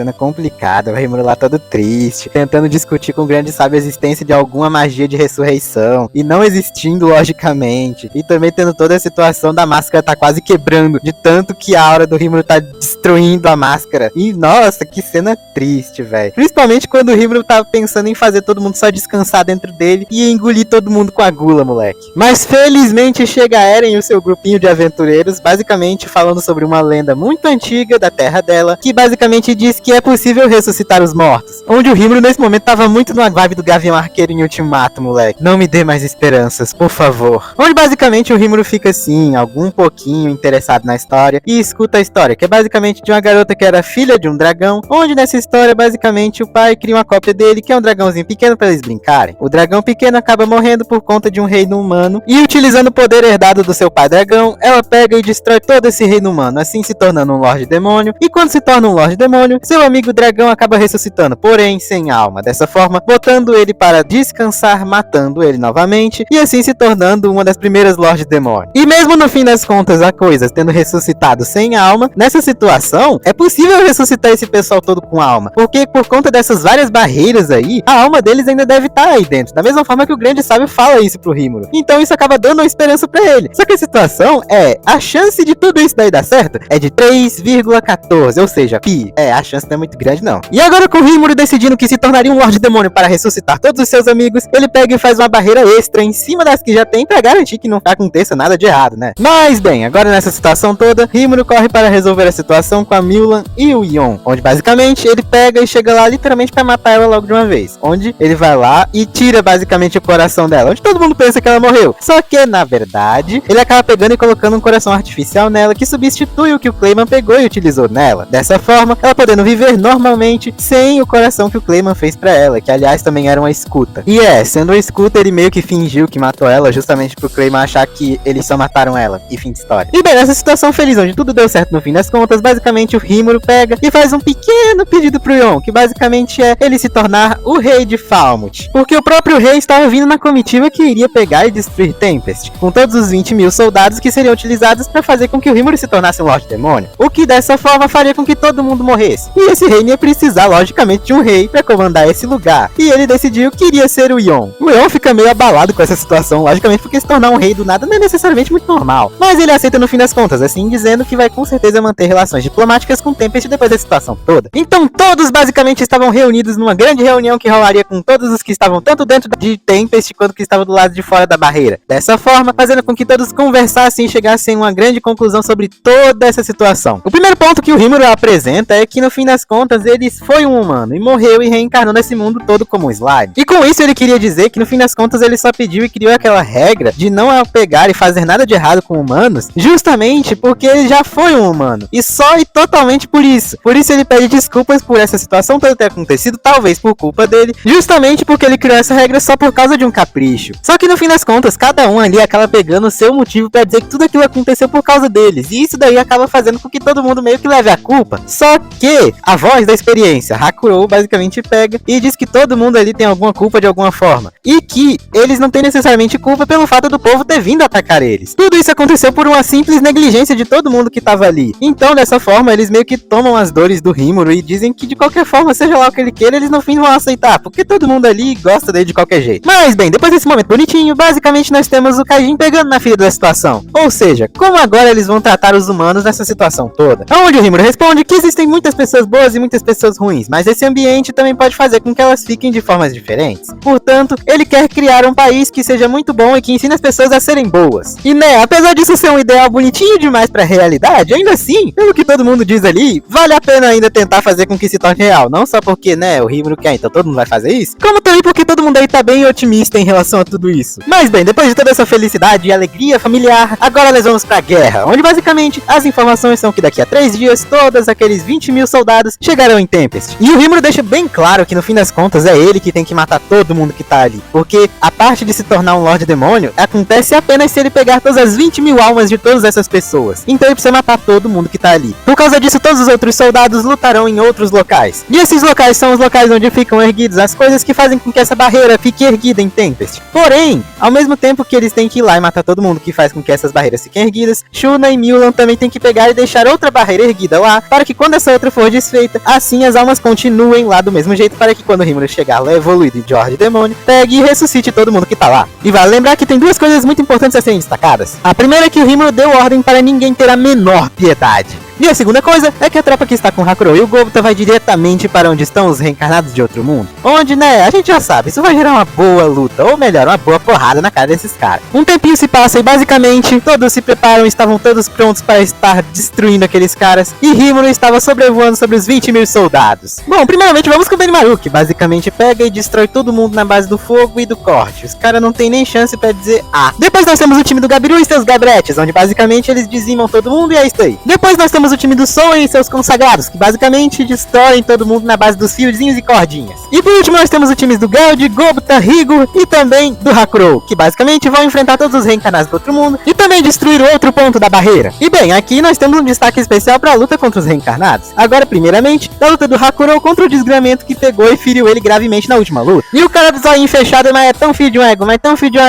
o Rimuru lá todo triste, tentando discutir com o grande sábio a existência de alguma magia de ressurreição, e não existindo logicamente, e também tendo toda a situação da máscara tá quase quebrando, de tanto que a aura do Rimuru tá destruindo a máscara. E nossa, que cena triste, velho. Principalmente quando o Rimuru tava pensando em fazer todo mundo só descansar dentro dele e engolir todo mundo com a gula, moleque. Mas felizmente chega a Eren e o seu grupinho de aventureiros, basicamente falando sobre uma lenda muito antiga da terra dela, que basicamente diz que é possível ressuscitar os mortos. Onde o Rimuru nesse momento tava muito numa vibe do Gavião Arqueiro em Ultimato, moleque. Não me dê mais esperanças, por favor. Onde basicamente o Rimuru fica assim, algum pouquinho interessado na história, e escuta a história, que é basicamente de uma garota que era filha de um dragão, onde nessa história basicamente o pai cria uma cópia dele, que é um dragãozinho pequeno pra eles brincarem. O dragão pequeno acaba morrendo por conta de um reino humano, e utilizando o poder herdado do seu pai dragão, ela pega e destrói todo esse reino humano, assim se tornando um Lorde Demônio, e quando se torna um Lorde Demônio, seu amigo dragão acaba ressuscitando, porém sem alma, dessa forma botando ele para descansar, matando ele novamente, e assim se tornando uma das primeiras Lorde Demônio. E mesmo no fim das contas, a coisa tendo ressuscitado sem alma, nessa situação, é possível ressuscitar esse pessoal todo com alma, porque por conta dessas várias barreiras aí, a alma deles ainda deve estar aí dentro, da mesma forma que o grande sábio fala isso pro Rimuru. Então isso acaba dando uma esperança pra ele. Só que a situação é, a chance de tudo isso daí dar certo é de 3,14, ou seja, pi. A chance não é muito grande não. E agora com o Rimuru decidindo que se tornaria um Lorde Demônio para ressuscitar todos os seus amigos, ele pega e faz uma barreira extra em cima das que já tem pra garantir que não aconteça nada de errado, né? Mas bem, agora nessa situação toda, Rimuru corre para resolver a situação com a Mulan e o Yon, onde basicamente ele pega e chega lá literalmente pra matar ela logo de uma vez. Onde ele vai lá e tira basicamente o coração dela, onde todo mundo pensa que ela morreu. Só que na verdade, ele acaba pegando e colocando um coração artificial nela que substitui o que o Clayman pegou e utilizou nela. Dessa forma, ela podendo viver normalmente sem o coração que o Clayman fez pra ela, que aliás também era uma escuta. E sendo uma escuta, ele meio que fingiu que matou ela justamente pro Clayman achar que eles só mataram ela, e fim de história. E bem, nessa situação feliz, onde tudo deu certo no fim das contas, basicamente o Rimuru pega e faz um pequeno pedido pro Yon, que basicamente é ele se tornar o rei de Falmouth, porque o próprio rei estava vindo na comitiva que iria pegar e destruir Tempest, com todos os 20.000 soldados que seriam utilizados para fazer com que o Rimuru se tornasse um Lorde Demônio, o que dessa forma faria com que todo mundo morresse. E esse rei ia precisar, logicamente, de um rei para comandar esse lugar, e ele decidiu que iria ser o Yon. O Yon fica meio abalado com essa situação, logicamente, porque se tornar um rei do nada não é necessariamente muito normal, mas ele aceita no fim das contas, assim dizendo que vai com certeza manter relações diplomáticas com Tempest depois da situação toda. Então todos basicamente estavam reunidos numa grande reunião que rolaria com todos os que estavam tanto dentro de Tempest quanto que estavam do lado de fora da barreira. Dessa forma, fazendo com que todos conversassem e chegassem a uma grande conclusão sobre toda essa situação. O primeiro ponto que o Rimuru apresenta é que no fim das contas ele foi um humano e morreu e reencarnou nesse mundo todo como um slime. E com isso ele queria dizer que no fim das contas contas ele só pediu e criou aquela regra de não pegar e fazer nada de errado com humanos, justamente porque ele já foi um humano. E só e totalmente por isso. Por isso ele pede desculpas por essa situação toda ter acontecido, talvez por culpa dele, justamente porque ele criou essa regra só por causa de um capricho. Só que no fim das contas, cada um ali acaba pegando o seu motivo pra dizer que tudo aquilo aconteceu por causa deles. E isso daí acaba fazendo com que todo mundo meio que leve a culpa. Só que a voz da experiência, Hakurou, basicamente pega e diz que todo mundo ali tem alguma culpa de alguma forma. E que eles não têm necessariamente culpa pelo fato do povo ter vindo atacar eles. Tudo isso aconteceu por uma simples negligência de todo mundo que tava ali. Então, dessa forma, eles meio que tomam as dores do Rimuru e dizem que de qualquer forma, seja lá o que ele queira, eles no fim vão aceitar, porque todo mundo ali gosta dele de qualquer jeito. Mas bem, depois desse momento bonitinho, basicamente nós temos o Kaijin pegando na filha da situação. Ou seja, como agora eles vão tratar os humanos nessa situação toda? Onde o Rimuru responde que existem muitas pessoas boas e muitas pessoas ruins, mas esse ambiente também pode fazer com que elas fiquem de formas diferentes. Portanto, ele quer criar um país que seja muito bom e que ensine as pessoas a serem boas. E né, apesar disso ser um ideal bonitinho demais pra realidade, ainda assim, pelo que todo mundo diz ali, vale a pena ainda tentar fazer com que se torne real. Não só porque, né, o Rimuru quer, então todo mundo vai fazer isso, como também porque todo mundo aí tá bem otimista em relação a tudo isso. Mas bem, depois de toda essa felicidade e alegria familiar, agora nós vamos pra guerra, onde basicamente as informações são que daqui a 3 dias, todos aqueles 20.000 soldados chegarão em Tempest. E o Rimuru deixa bem claro que no fim das contas é ele que tem que matar todo mundo que tá ali, porque a parte de se tornar um Lorde Demônio acontece apenas se ele pegar todas as 20.000 almas de todas essas pessoas. Então ele precisa matar todo mundo que tá ali. Por causa disso, todos os outros soldados lutarão em outros locais. E esses locais são os locais onde ficam erguidos as coisas que fazem com que essa barreira fique erguida em Tempest. Porém, ao mesmo tempo que eles têm que ir lá e matar todo mundo que faz com que essas barreiras fiquem erguidas, Shuna e Mulan também têm que pegar e deixar outra barreira erguida lá, para que quando essa outra for desfeita, assim as almas continuem lá do mesmo jeito, para que quando o Rimuru chegar lá evoluído em Lorde Demônio, pegue e ressuscite todo mundo que tá lá. E vale lembrar que tem duas coisas muito importantes a serem destacadas. A primeira é que o Rimuru deu ordem para ninguém ter a menor piedade. E a segunda coisa é que a tropa que está com o Hakurou e o Gobta vai diretamente para onde estão os reencarnados de outro mundo. Onde, né, a gente já sabe, isso vai gerar uma boa luta, ou melhor, uma boa porrada na cara desses caras. Um tempinho se passa e basicamente todos se preparam, estavam todos prontos para estar destruindo aqueles caras. E Rimuru estava sobrevoando sobre os 20.000 soldados. Bom, primeiramente vamos com o Benimaru, que basicamente pega e destrói todo mundo na base do fogo e do corte. Os caras não tem nem chance para dizer ah. Depois nós temos o time do Gabiru e seus Gabretes, onde basicamente eles dizimam todo mundo e é isso aí. Depois nós temos o time do Soul e seus consagrados, que basicamente destroem todo mundo na base dos fiozinhos e cordinhas. E por último nós temos os times do Geld, Gobta, Rigo e também do Hakurou, que basicamente vão enfrentar todos os reencarnados do outro mundo e também destruir o outro ponto da barreira. E bem, aqui nós temos um destaque especial para a luta contra os reencarnados. Agora, primeiramente, da luta do Hakurou contra o desgramento que pegou e feriu ele gravemente na última luta. E o cara do zoinho fechado, mas é tão filho de uma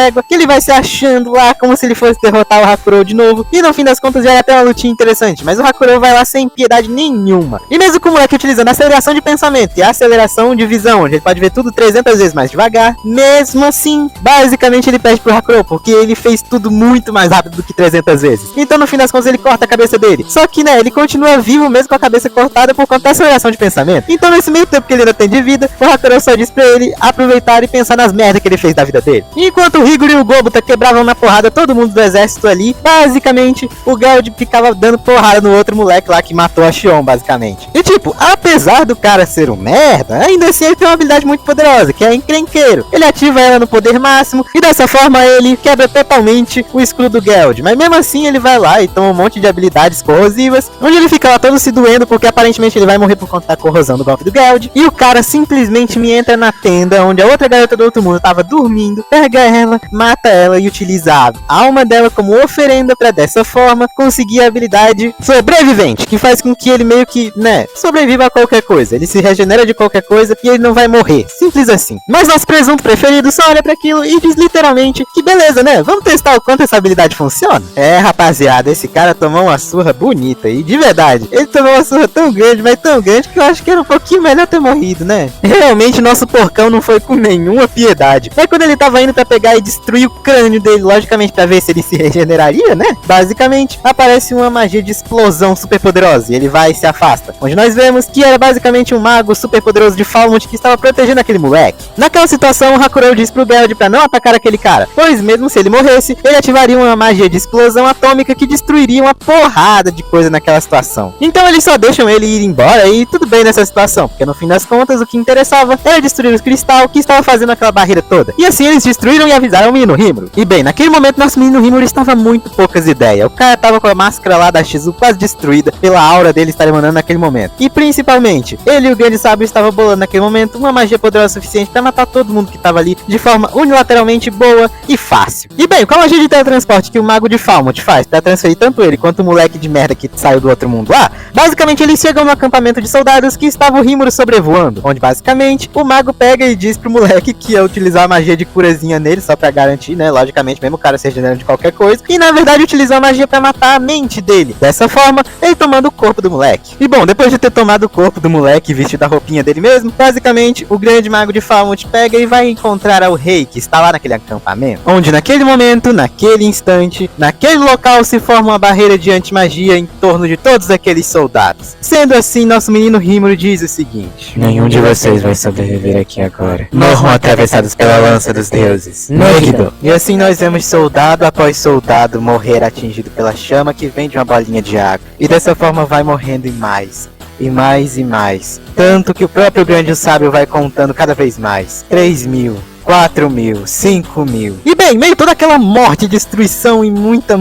égua, que ele vai se achando lá como se ele fosse derrotar o Hakurou de novo. E no fim das contas já é até uma lutinha interessante, mas o Hakurou vai lá sem piedade nenhuma. E mesmo com o moleque utilizando a aceleração de pensamento e a aceleração de visão, onde ele pode ver tudo 300 vezes mais devagar, mesmo assim, basicamente ele perde pro Hakurou, porque ele fez tudo muito mais rápido do que 300 vezes. Então no fim das contas ele corta a cabeça dele. Só que, né, ele continua vivo mesmo com a cabeça cortada por conta da aceleração de pensamento. Então nesse meio tempo que ele ainda tem de vida, o Hakurou só diz pra ele aproveitar e pensar nas merdas que ele fez da vida dele. E enquanto o Rigor e o Gobta quebravam na porrada todo mundo do exército ali, basicamente o Geld ficava dando porrada no outro moleque lá que matou a Xion, basicamente. E tipo, apesar do cara ser um merda, ainda assim ele tem uma habilidade muito poderosa, que é encrenqueiro. Ele ativa ela no poder máximo e dessa forma ele quebra totalmente o escudo do Geld. Mas mesmo assim ele vai lá e toma um monte de habilidades corrosivas, onde ele fica lá todo se doendo porque aparentemente ele vai morrer por conta da corrosão do golpe do Geld. E o cara simplesmente me entra na tenda onde a outra garota do outro mundo tava dormindo, pega ela, mata ela e utiliza a alma dela como oferenda pra dessa forma conseguir a habilidade sobrevivente, que faz com que ele meio que, né, sobreviva a qualquer coisa. Ele se regenera de qualquer coisa e ele não vai morrer. Simples assim. Mas nosso presunto preferido só olha pra aquilo e diz literalmente que beleza, né? Vamos testar o quanto essa habilidade funciona? É, rapaziada, esse cara tomou uma surra bonita e de verdade, ele tomou uma surra tão grande, mas tão grande que eu acho que era um pouquinho melhor ter morrido, né? Realmente nosso porcão não foi com nenhuma piedade. É quando ele tava indo pra pegar e destruir o crânio dele, logicamente pra ver se ele se regeneraria, né? Basicamente, aparece uma magia de explosão são super poderosos, e ele vai e se afasta. Onde nós vemos que era basicamente um mago super poderoso de Falmouth que estava protegendo aquele moleque. Naquela situação, o Hakurou diz pro Beld pra não atacar aquele cara, pois mesmo se ele morresse, ele ativaria uma magia de explosão atômica que destruiria uma porrada de coisa naquela situação. Então eles só deixam ele ir embora e tudo bem nessa situação, porque no fim das contas o que interessava era destruir os cristal que estava fazendo aquela barreira toda. E assim eles destruíram e avisaram o menino Rimuru. E bem, naquele momento nosso menino Rimuru estava muito poucas ideias. O cara tava com a máscara lá da Shizu quase destruída pela aura dele estar emanando naquele momento. E principalmente, ele e o grande sábio estavam bolando naquele momento uma magia poderosa suficiente para matar todo mundo que estava ali de forma unilateralmente boa e fácil. E bem, com a magia de teletransporte que o mago de Falmouth faz para transferir tanto ele quanto o moleque de merda que saiu do outro mundo lá, basicamente eles chegam no acampamento de soldados que estava o Rimuru sobrevoando, onde basicamente o mago pega e diz pro moleque que ia utilizar a magia de curazinha nele só pra garantir, né, logicamente mesmo o cara seja regenerando de qualquer coisa, e na verdade utilizou a magia pra matar a mente dele, dessa forma ele tomando o corpo do moleque. E bom, depois de ter tomado o corpo do moleque vestido a roupinha dele mesmo, basicamente o grande mago de Falmouth pega e vai encontrar ao rei que está lá naquele acampamento, onde naquele momento, naquele instante, naquele local se forma uma barreira de antimagia em torno de todos aqueles soldados. Sendo assim, nosso menino Rimuru diz o seguinte: nenhum de vocês vai sobreviver aqui agora. Morram atravessados pela lança dos deuses. Negido. E assim nós vemos soldado após soldado morrer atingido pela chama que vem de uma bolinha de água. E dessa forma vai morrendo e mais. E mais e mais. Tanto que o próprio grande sábio vai contando cada vez mais. 3.000. 4.000, 5.000. E bem, meio toda aquela morte, destruição e muita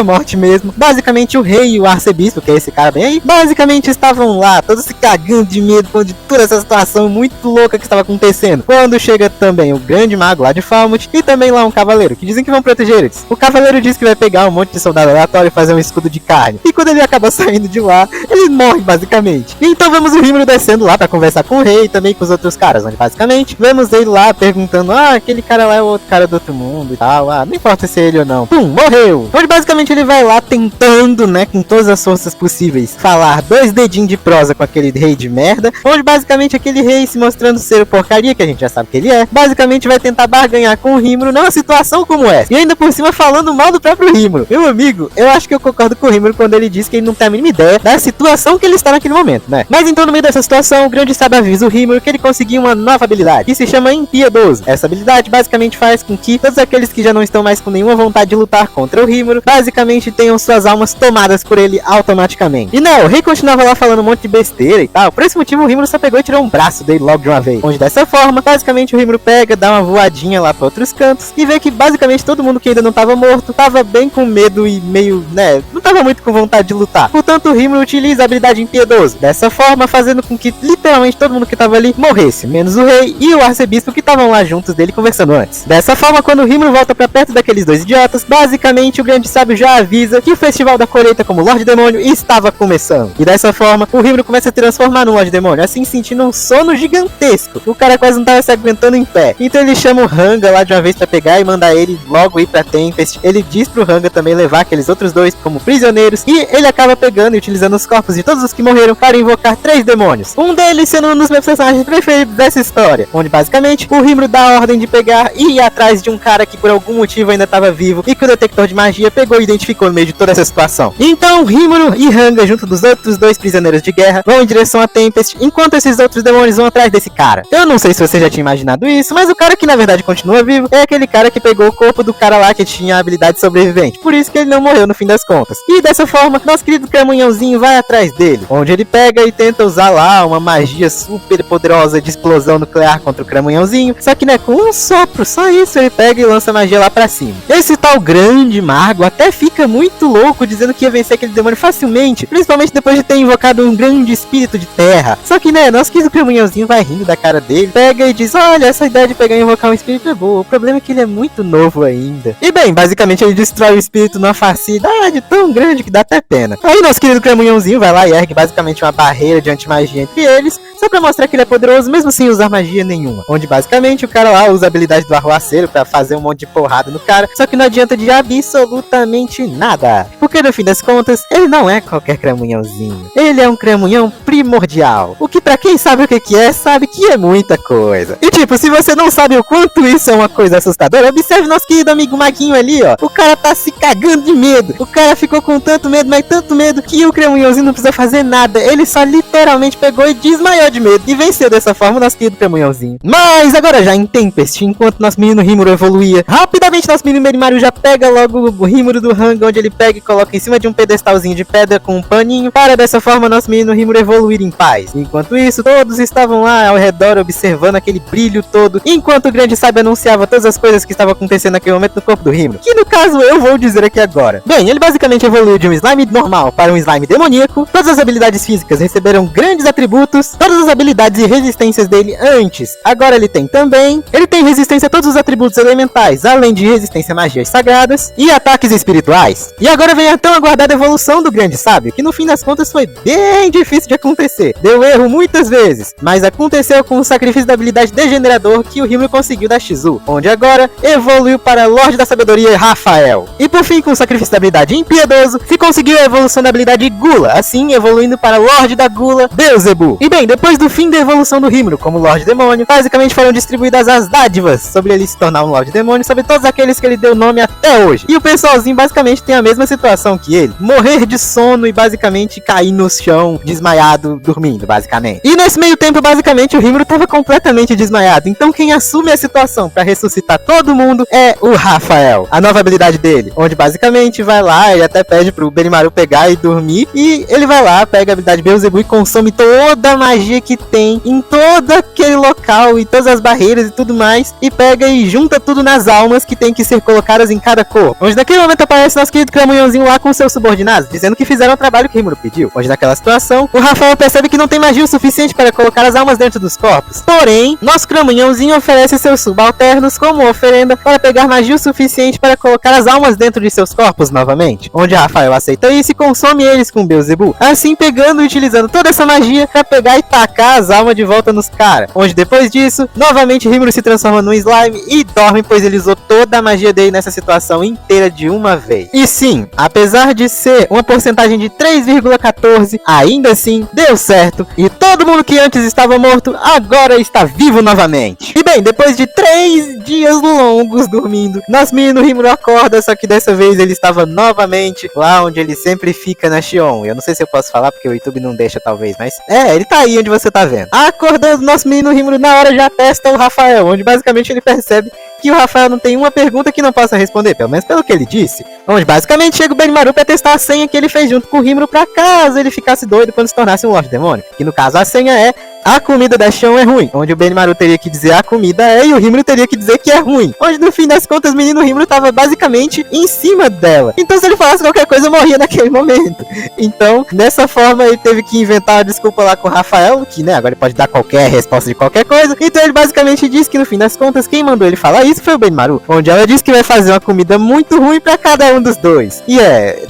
morte mesmo. Basicamente o rei e o arcebispo, que é esse cara bem aí, basicamente estavam lá, todos se cagando de medo de toda essa situação muito louca que estava acontecendo. Quando chega também o grande mago lá de Falmouth e também lá um cavaleiro, que dizem que vão proteger eles. O cavaleiro diz que vai pegar um monte de soldado aleatório e fazer um escudo de carne. E quando ele acaba saindo de lá, ele morre basicamente. E então vemos o Rimuru descendo lá pra conversar com o rei e também com os outros caras, onde basicamente vemos ele lá perguntando: aquele cara lá é o outro cara do outro mundo e tal, não importa se é ele ou não. Pum, morreu. Onde basicamente ele vai lá tentando, né, com todas as forças possíveis, falar 2 dedinhos de prosa com aquele rei de merda, onde basicamente aquele rei se mostrando ser o porcaria, que a gente já sabe que ele é, basicamente vai tentar barganhar com o Rimuru numa situação como essa. E ainda por cima falando mal do próprio Rimuru. Meu amigo, eu acho que eu concordo com o Rimuru quando ele diz que ele não tem a mínima ideia da situação que ele está naquele momento, né? Mas então no meio dessa situação, o grande sábio avisa o Rimuru que ele conseguiu uma nova habilidade, que se chama Impiedoso. Essa habilidade basicamente faz com que todos aqueles que já não estão mais com nenhuma vontade de lutar contra o Rimuru, basicamente tenham suas almas tomadas por ele automaticamente. E não, o rei continuava lá falando um monte de besteira e tal. Por esse motivo o Rimuru só pegou e tirou um braço dele logo de uma vez. Onde dessa forma, basicamente o Rimuru pega, dá uma voadinha lá para outros cantos e vê que basicamente todo mundo que ainda não estava morto tava bem com medo e meio, né, não tava muito com vontade de lutar. Portanto o Rimuru utiliza a habilidade Impiedoso, dessa forma fazendo com que literalmente todo mundo que tava ali morresse, menos o rei e o arcebispo que estavam lá juntos dele conversando antes. Dessa forma, quando o Rimuru volta pra perto daqueles 2 idiotas, basicamente o grande sábio já avisa que o festival da colheita como Lorde Demônio estava começando. E dessa forma, o Rimuru começa a se transformar no Lorde Demônio, assim sentindo um sono gigantesco. O cara quase não tava se aguentando em pé. Então ele chama o Hanga lá de uma vez pra pegar e mandar ele logo ir pra Tempest. Ele diz pro Hanga também levar aqueles outros 2 como prisioneiros. E ele acaba pegando e utilizando os corpos de todos os que morreram para invocar 3 demônios. Um deles sendo um dos meus personagens preferidos dessa história, onde basicamente o Rimuru dá a ordem de pegar e ir atrás de um cara que por algum motivo ainda estava vivo e que o detector de magia pegou e identificou no meio de toda essa situação. Então Rimuru e Hanga, junto dos outros 2 prisioneiros de guerra, vão em direção a Tempest, enquanto esses outros demônios vão atrás desse cara. Eu não sei se você já tinha imaginado isso, mas o cara que na verdade continua vivo é aquele cara que pegou o corpo do cara lá que tinha a habilidade sobrevivente. Por isso que ele não morreu no fim das contas. E dessa forma, nosso querido Cramunhãozinho vai atrás dele, onde ele pega e tenta usar lá uma magia super poderosa de explosão nuclear contra o Cramunhãozinho, só que né, com um sopro, só isso ele pega e lança magia lá pra cima. Esse tal grande mago até fica muito louco, dizendo que ia vencer aquele demônio facilmente, principalmente depois de ter invocado um grande espírito de terra. Só que né, nosso querido Cramunhãozinho vai rindo da cara dele, pega e diz: olha, essa ideia de pegar e invocar um espírito é boa, o problema é que ele é muito novo ainda. E bem, basicamente ele destrói o espírito numa facilidade tão grande que dá até pena. Aí nosso querido Cramunhãozinho vai lá e ergue basicamente uma barreira de antimagia entre eles, só pra mostrar que ele é poderoso mesmo sem usar magia nenhuma. Onde basicamente o cara cara lá usa a habilidade do arruaceiro pra fazer um monte de porrada no cara, só que não adianta de absolutamente nada, porque no fim das contas, ele não é qualquer cramunhãozinho, ele é um cramunhão primordial, o que pra quem sabe o que é, sabe que é muita coisa. E tipo, se você não sabe o quanto isso é uma coisa assustadora, observe nosso querido amigo Maguinho ali, ó, o cara tá se cagando de medo, o cara ficou com tanto medo, mas tanto medo, que o cramunhãozinho não precisa fazer nada, ele só literalmente pegou e desmaiou de medo, e venceu dessa forma o nosso querido cramunhãozinho. Mas agora já em Tempest, enquanto nosso menino Rimuru evoluía, rapidamente nosso menino Benimaru já pega logo o Rimuru do Hanga, onde ele pega e coloca em cima de um pedestalzinho de pedra com um paninho, para dessa forma nosso menino Rimuru evoluir em paz. Enquanto isso, todos estavam lá ao redor observando aquele brilho todo, enquanto o grande sábio anunciava todas as coisas que estavam acontecendo naquele momento no corpo do Rimuru, que no caso eu vou dizer aqui agora. Bem, ele basicamente evoluiu de um slime normal para um slime demoníaco, todas as habilidades físicas receberam grandes atributos, todas as habilidades e resistências dele antes, agora ele tem também, ele tem resistência a todos os atributos elementais, além de resistência a magias sagradas e ataques espirituais. E agora vem a tão aguardada evolução do grande sábio, que no fim das contas foi bem difícil de acontecer, deu erro muitas vezes, mas aconteceu com o sacrifício da habilidade degenerador que o Rimuru conseguiu da Shizu, onde agora evoluiu para Lorde da Sabedoria Rafael. E por fim, com o sacrifício da habilidade Impiedoso, se conseguiu a evolução da habilidade Gula, assim evoluindo para Lorde da Gula, Beelzebub. E bem, depois do fim da evolução do Rimuru como Lorde Demônio, basicamente foram distribuídas as dádivas sobre ele se tornar um Lorde Demônio, sobre todos aqueles que ele deu nome até hoje. E o pessoalzinho basicamente tem a mesma situação que ele, morrer de sono e basicamente cair no chão desmaiado, dormindo, basicamente. E nesse meio tempo, basicamente, o Rimuru estava completamente desmaiado, então quem assume a situação para ressuscitar todo mundo é o Rafael, a nova habilidade dele, onde basicamente vai lá, ele até pede pro Benimaru pegar e dormir, e ele vai lá, pega a habilidade Beelzebub e consome toda a magia que tem em todo aquele local e todas as barreiras e tudo mais, e pega e junta tudo nas almas que tem que ser colocadas em cada cor, onde naquele momento aparece nosso querido cramunhãozinho lá com seus subordinados, dizendo que fizeram o trabalho que o Rimuru pediu, onde naquela situação, o Rafael percebe que não tem magia o suficiente para colocar as almas dentro dos corpos, porém, nosso cramunhãozinho oferece seus subalternos como oferenda para pegar magia o suficiente para colocar as almas dentro de seus corpos novamente, onde Rafael aceita isso e consome eles com Beelzebub, assim pegando e utilizando toda essa magia para pegar e tacar as almas de volta nos caras, onde depois disso, novamente Rimuru se transforma num slime e dorme, pois ele usou toda a magia dele nessa situação inteira de uma vez. E sim, apesar de ser uma porcentagem de 3,14, ainda assim deu certo e todo mundo que antes estava morto agora está vivo novamente. E bem, depois de 3 dias longos dormindo, nosso menino Rimuru acorda, só que dessa vez ele estava novamente lá onde ele sempre fica na Xion. Eu não sei se eu posso falar porque o YouTube não deixa talvez, mas ele tá aí onde você tá vendo. Acordando, nosso menino Rimuru na hora já testa o Rafael, onde basicamente ele percebe que o Rafael não tem uma pergunta que não possa responder, pelo menos pelo que ele disse, onde basicamente chega o Benimaru pra testar a senha que ele fez junto com o Rimuru pra caso ele ficasse doido quando se tornasse um Lorde Demônio, que no caso a senha é a comida da Xion é ruim, onde o Benimaru teria que dizer a comida é e o Rimuru teria que dizer que é ruim, onde no fim das contas o menino Rimuru tava basicamente em cima dela, então se ele falasse qualquer coisa morria naquele momento. Então dessa forma ele teve que inventar uma desculpa lá com o Rafael, que agora ele pode dar qualquer resposta de qualquer coisa, então ele basicamente disse que no fim das contas quem mandou ele falar isso foi o Benimaru, onde ela disse que vai fazer uma comida muito ruim pra cada um dos dois, e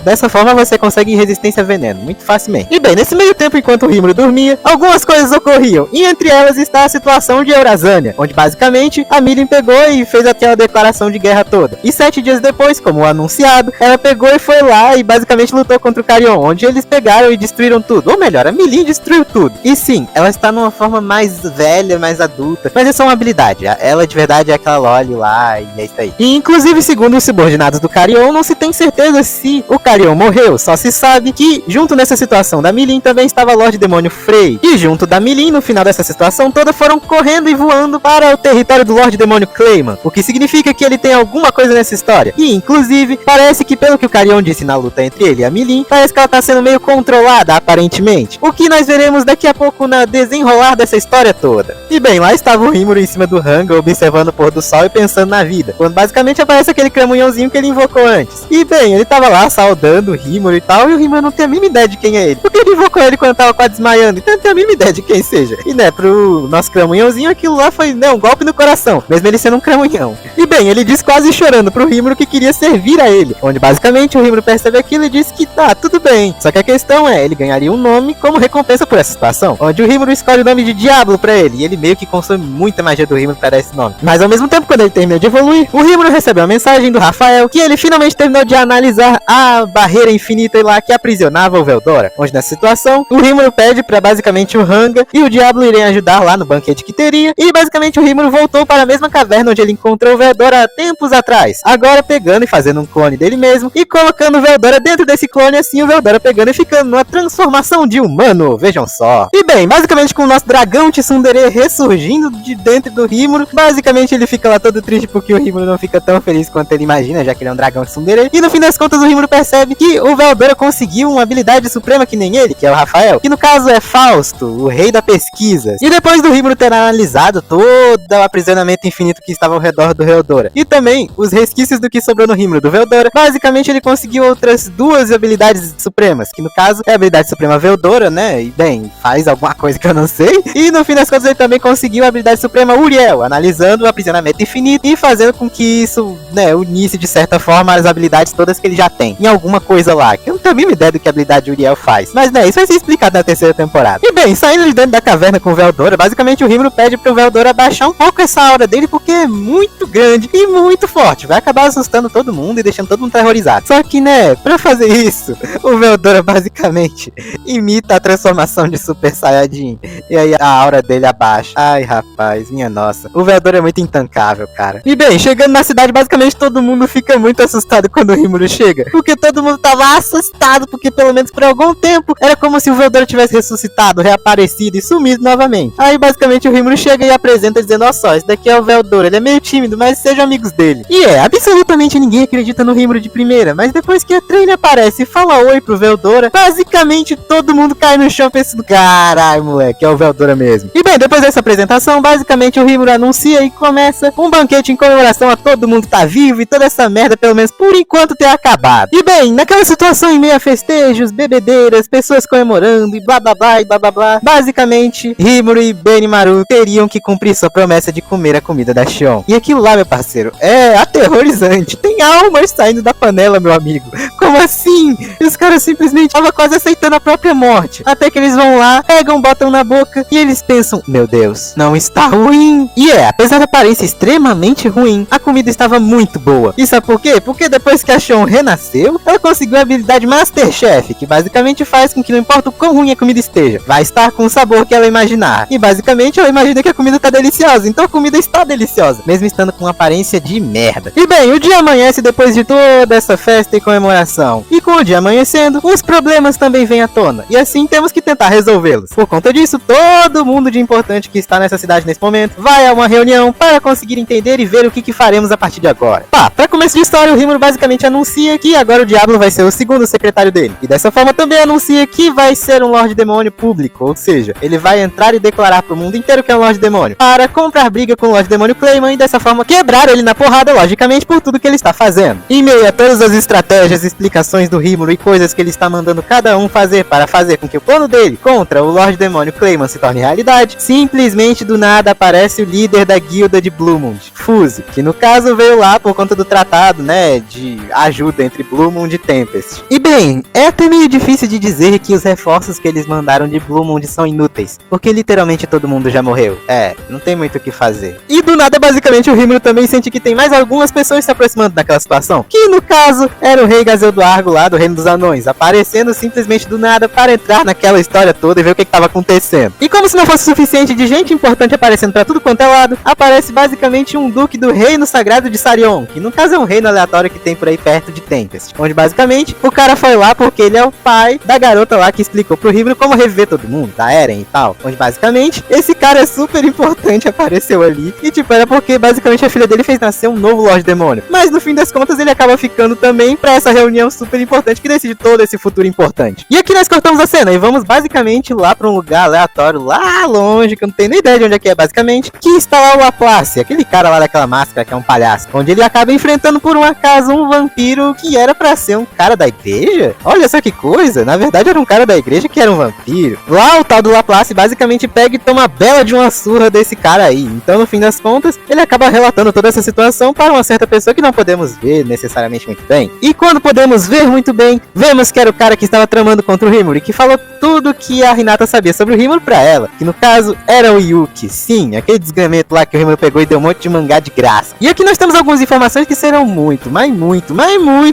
dessa forma você consegue resistência a veneno, muito facilmente. E bem, nesse meio tempo enquanto o Rimuru dormia, algumas coisas ocorriam, e entre elas está a situação de Eurazânia, onde basicamente a Mirin pegou e fez aquela declaração de guerra toda, e 7 dias depois, como anunciado, ela pegou e foi lá e basicamente lutou contra o Carrion, onde eles pegaram e destruíram tudo, ou melhor, a Mirin destruiu tudo, e sim, ela está numa forma mais velha, mais adulta, mas é só uma habilidade, ela de verdade é aquela Loli lá, e é isso aí. E inclusive, segundo os subordinados do Carrion, não se tem certeza se o Carrion morreu, só se sabe que junto nessa situação da Mirin também estava Lorde Demônio Frey, e junto da Mirin, no final dessa situação toda, foram correndo e voando para o território do Lorde Demônio Clayman, o que significa que ele tem alguma coisa nessa história, e inclusive, parece que pelo que o Carrion disse na luta entre ele e a Mirin, parece que ela está sendo meio controlada, aparentemente, o que nós veremos daqui a pouco na desenrolar dessa história toda. E bem, lá estava o Rimuru em cima do Hanga, observando o pôr do sol e pensando na vida, quando basicamente aparece aquele cramunhãozinho que ele invocou antes. E bem, ele tava lá saudando o Rimuru e tal, e o Rimuru não tem a mínima ideia de quem é ele, porque ele invocou ele quando tava quase desmaiando, então não tem a mínima ideia de quem seja. E né, pro nosso cramunhãozinho aquilo lá foi, né, um golpe no coração, mesmo ele sendo um cramunhão. E bem, ele disse quase chorando pro Rimuru que queria servir a ele, onde basicamente o Rimuru percebe aquilo e disse que tá, tudo bem. Só que a questão é, ele ganharia um nome como recompensa por essa situação, onde o Rimuru escolhe o nome de Diablo pra ele, e ele meio que consome muita magia do Rimuru pra dar esse nome. Mas ao mesmo tempo, quando ele terminou de evoluir, o Rimuru recebeu uma mensagem do Rafael que ele finalmente terminou de analisar a barreira infinita lá que aprisionava o Veldora, onde nessa situação, o Rimuru pede pra basicamente o Ranga e o Diablo irem ajudar lá no banquete que teria, e basicamente o Rimuru voltou para a mesma caverna onde ele encontrou o Veldora há tempos atrás, agora pegando e fazendo um clone dele mesmo, e colocando o Veldora dentro desse clone, assim o Veldora pegando e ficando numa transformação de humano, vejam só. E bem, basicamente com o nosso dragão Tsundere ressurgindo de dentro do Rimuru, basicamente ele fica lá todo triste porque o Rimuru não fica tão feliz quanto ele imagina, já que ele é um dragão Tsundere, e no fim das contas o Rimuru percebe que o Veldora conseguiu uma habilidade suprema que nem ele, que é o Rafael, que no caso é Fausto, o rei da pesquisa. E depois do Rimuru ter analisado todo o aprisionamento infinito que estava ao redor do Veldora, e também os resquícios do que sobrou no Rimuru do Veldora, basicamente ele conseguiu outras duas habilidades supremas, que no caso é a habilidade suprema Veldora, né, e bem, faz alguma coisa que eu não sei, e no fim das contas ele também conseguiu a habilidade suprema Uriel, analisando o aprisionamento infinito e fazendo com que isso, né, unisse de certa forma as habilidades todas que ele já tem, em alguma coisa lá, que eu não tenho a mínima ideia do que a habilidade Uriel faz, mas né, isso vai ser explicado na terceira temporada. E bem, saindo de dentro da caverna com o Veldora, basicamente o Rimuru pede pro Veldora baixar um pouco essa aura dele, porque é muito grande e muito forte, vai acabar assustando todo mundo e deixando todo mundo terrorizado. Só que né, pra fazer isso, o Veldora basicamente imita a transformação de Super Saiyajin, e aí a aura dele abaixa. Ai rapaz, minha nossa, o Veldora é muito intancável, cara. E bem, chegando na cidade, basicamente todo mundo fica muito assustado quando o Rimuru chega, porque todo mundo tava assustado, porque pelo menos por algum tempo era como se o Veldora tivesse ressuscitado, reaparecido e sumido novamente. Aí basicamente o Rimuru chega e apresenta dizendo, ó só, esse daqui é o Veldora, ele é meio tímido, mas sejam amigos dele. E absolutamente ninguém acredita no Rimuru de primeira, mas depois que a Trainer aparece e fala oi pro Veldora, basicamente todo mundo cai no chão pensando, caralho moleque, é o Veldora mesmo. E bem, depois dessa apresentação, basicamente o Rimuru anuncia e começa um banquete em comemoração a todo mundo tá vivo e toda essa merda, pelo menos por enquanto, ter acabado. E bem, naquela situação em meio a festejos, bebedeiras, pessoas comemorando e blá blá blá e blá blá blá, basicamente Rimuru e Benimaru teriam que cumprir sua promessa de comer a comida da Xion. E aquilo lá, meu parceiro, é aterrorizante. Tem almas saindo da panela, meu amigo. Como assim? E os caras simplesmente estavam quase aceitando a própria morte. Até que eles vão lá, pegam, botam na boca e eles pensam, meu Deus, não está ruim. E apesar da aparência extremamente ruim, a comida estava muito boa. E sabe por quê? Porque depois que a Xion renasceu, ela conseguiu a habilidade Masterchef, que basicamente faz com que não importa o quão ruim a comida esteja, vai estar com o sabor que ela imaginar. E basicamente ela imagina que a comida tá deliciosa, então a comida está deliciosa, mesmo estando com uma aparência de merda. E bem, o dia amanhece depois de toda essa festa e comemoração. E com o dia amanhecendo, os problemas também vêm à tona. E assim temos que tentar resolvê-los. Por conta disso, todo mundo de importante que está nessa cidade nesse momento vai a uma reunião para conseguir entender e ver o que faremos a partir de agora. Pra começo de história, o Rimuru basicamente anuncia que agora o Diablo vai ser o segundo secretário dele. E dessa forma também anuncia que vai ser um Lorde Demônio público, ou seja, ele vai entrar e declarar pro mundo inteiro que é um Lorde Demônio, para comprar briga com o Lorde Demônio Clayman e dessa forma quebrar ele na porrada, logicamente, por tudo que ele está fazendo. Em meio a todas as estratégias e explicações do Rimuru e coisas que ele está mandando cada um fazer para fazer com que o plano dele contra o Lorde Demônio Clayman se torne realidade, simplesmente do nada aparece o líder da guilda de Bluemond, Fuse, que no caso veio lá por conta do tratado, né, de ajuda entre Bluemond e Tempest. E bem, é até meio difícil de dizer que os reforços que eles mandaram de Bluemond são inúteis, porque literalmente todo mundo já morreu. Não tem muito o que fazer. E do nada, basicamente, o Rimuru também sente que tem mais algumas pessoas se aproximando daquela situação, que no caso era o rei Gazel do Argo lá do Reino dos Anões, aparecendo simplesmente do nada para entrar naquela história toda e ver o que estava acontecendo. E como se não fosse suficiente de gente importante aparecendo pra tudo quanto é lado, aparece basicamente um duque do Reino Sagrado de Sarion, que no caso é um reino aleatório que tem por aí perto de Tempest, onde basicamente o cara foi lá porque ele é o pai da garota lá que explicou pro Rimuru como reviver todo mundo, da Eren e tal, onde basicamente esse cara é super importante, apareceu ali, e tipo, era porque basicamente a filha dele fez nascer um novo Lorde Demônio, mas no fim das contas ele acaba ficando também pra essa reunião super importante que decide todo esse futuro importante. E aqui nós cortamos a cena e vamos basicamente lá pra um lugar aleatório, lá longe, que eu não tenho nem ideia de onde é que é basicamente, que está lá o Laplace, aquele cara fora lá daquela máscara que é um palhaço, onde ele acaba enfrentando por um acaso um vampiro que era pra ser um cara da igreja. Olha só que coisa, na verdade era um cara da igreja que era um vampiro. Lá o tal do Laplace basicamente pega e toma bela de uma surra desse cara aí. Então no fim das contas, ele acaba relatando toda essa situação para uma certa pessoa que não podemos ver necessariamente muito bem. E quando podemos ver muito bem, vemos que era o cara que estava tramando contra o Rimuru e que falou tudo que a Hinata sabia sobre o Rimuru pra ela, que no caso era o Yuki, sim, aquele desgramento lá que o Rimuru pegou e deu um monte de mangá de graça. E aqui nós temos algumas informações que serão muito